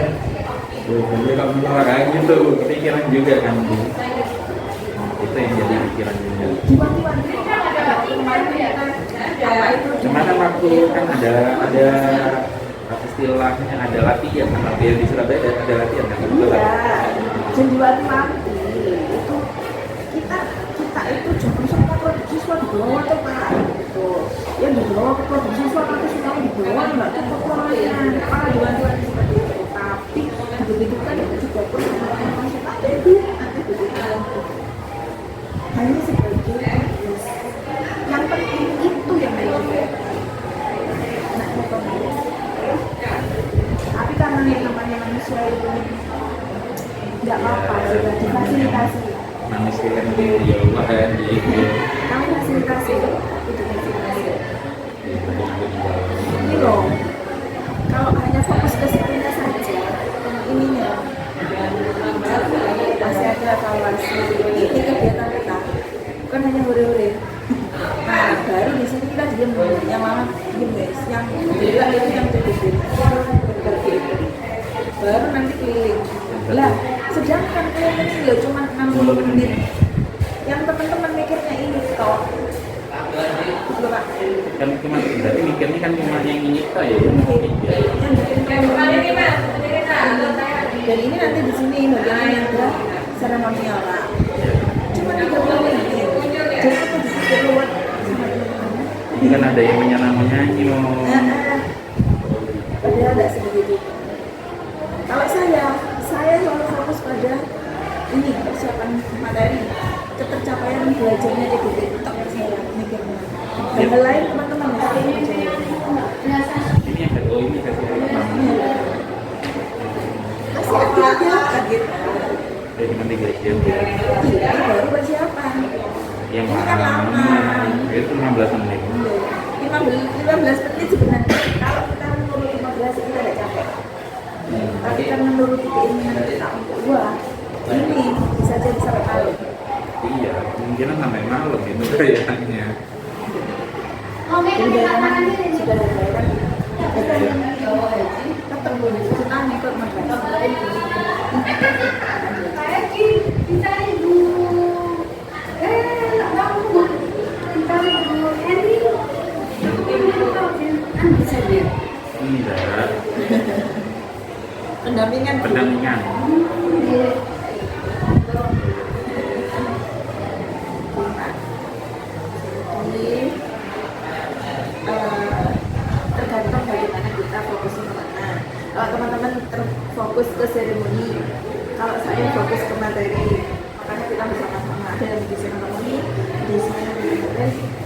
Speaker 2: Jadi kalau menolak kayak gitu, kepikiran juga kan Bu. Itu yang jadi pikiran juga.
Speaker 1: diwanti-wanti kan ada waktu kemarin kita apa itu
Speaker 2: Cuma kan waktu kan ada apa istilahnya ada latihan, kan latihan di Surabaya ada latihan kan?
Speaker 1: iya jadi wanti-wanti itu hanya sebagai bonus. Yang penting itu yang dijual. Nah, otomatis. Tapi karena yang namanya manusia itu nggak apa-apa, sudah difasilitasi.
Speaker 2: Manusia kan di Allah kan gitu.
Speaker 1: Kami fasilitasi, itu fasilitasi. Ini loh, kalau hanya fokus ke situnya saja, ininya masih ada evaluasi. Ini kegiatan kita, bukan hanya hore-hore. Nah, baru di sini kita diem, yang malah diem guys, yang gila itu yang TDB, baru nanti keliling. Lah, sedangkan keliling ini ya cuma 60 menit. Yang teman-teman mikirnya ini toh. Gitu, Pak.
Speaker 2: Kan cuma berarti mikirnya kan cuma yang ini toh ya.
Speaker 1: Yang bikin teman-teman. Dan ini nanti di sini bagian yang ada seremonial, Pak. Cuma 30 menit. Jadi aku disuruh keluar sama teman-teman.
Speaker 2: Ini kan ada yang menyanyi mau.
Speaker 1: Padahal tidak sebegitu. Kalau saya selalu fokus pada ini persiapan materi, ketercapaian belajarnya di TikTok saya mikirnya. Hal lain teman-teman ya.
Speaker 2: Ini yang kedua ini kasih apa?
Speaker 1: Kasih aja kaget.
Speaker 2: Jadi nanti gajian ya.
Speaker 1: Iya, baru persiapan.
Speaker 2: Yang
Speaker 1: Ini kan lama.
Speaker 2: itu 15 menit.
Speaker 1: 15 menit sebenarnya. Kalau kita menurut 15 kita tidak capek. Tapi kan menurut keinginan kita untuk ini bisa jadi sampai malam.
Speaker 2: Iya, kemungkinan sampai malam itu kayaknya.
Speaker 1: Jadi bayaran sudah ada bayaran. Tetap boleh kita ikut
Speaker 2: Enggak,
Speaker 1: pendampingan.
Speaker 2: pendampingan.
Speaker 1: Tergantung bagaimana kita fokusnya kemana. Kalau teman-teman terfokus ke seremoni, kalau saya fokus ke materi, makanya kita bersama-sama ada yang di seremoni, di sana di materi.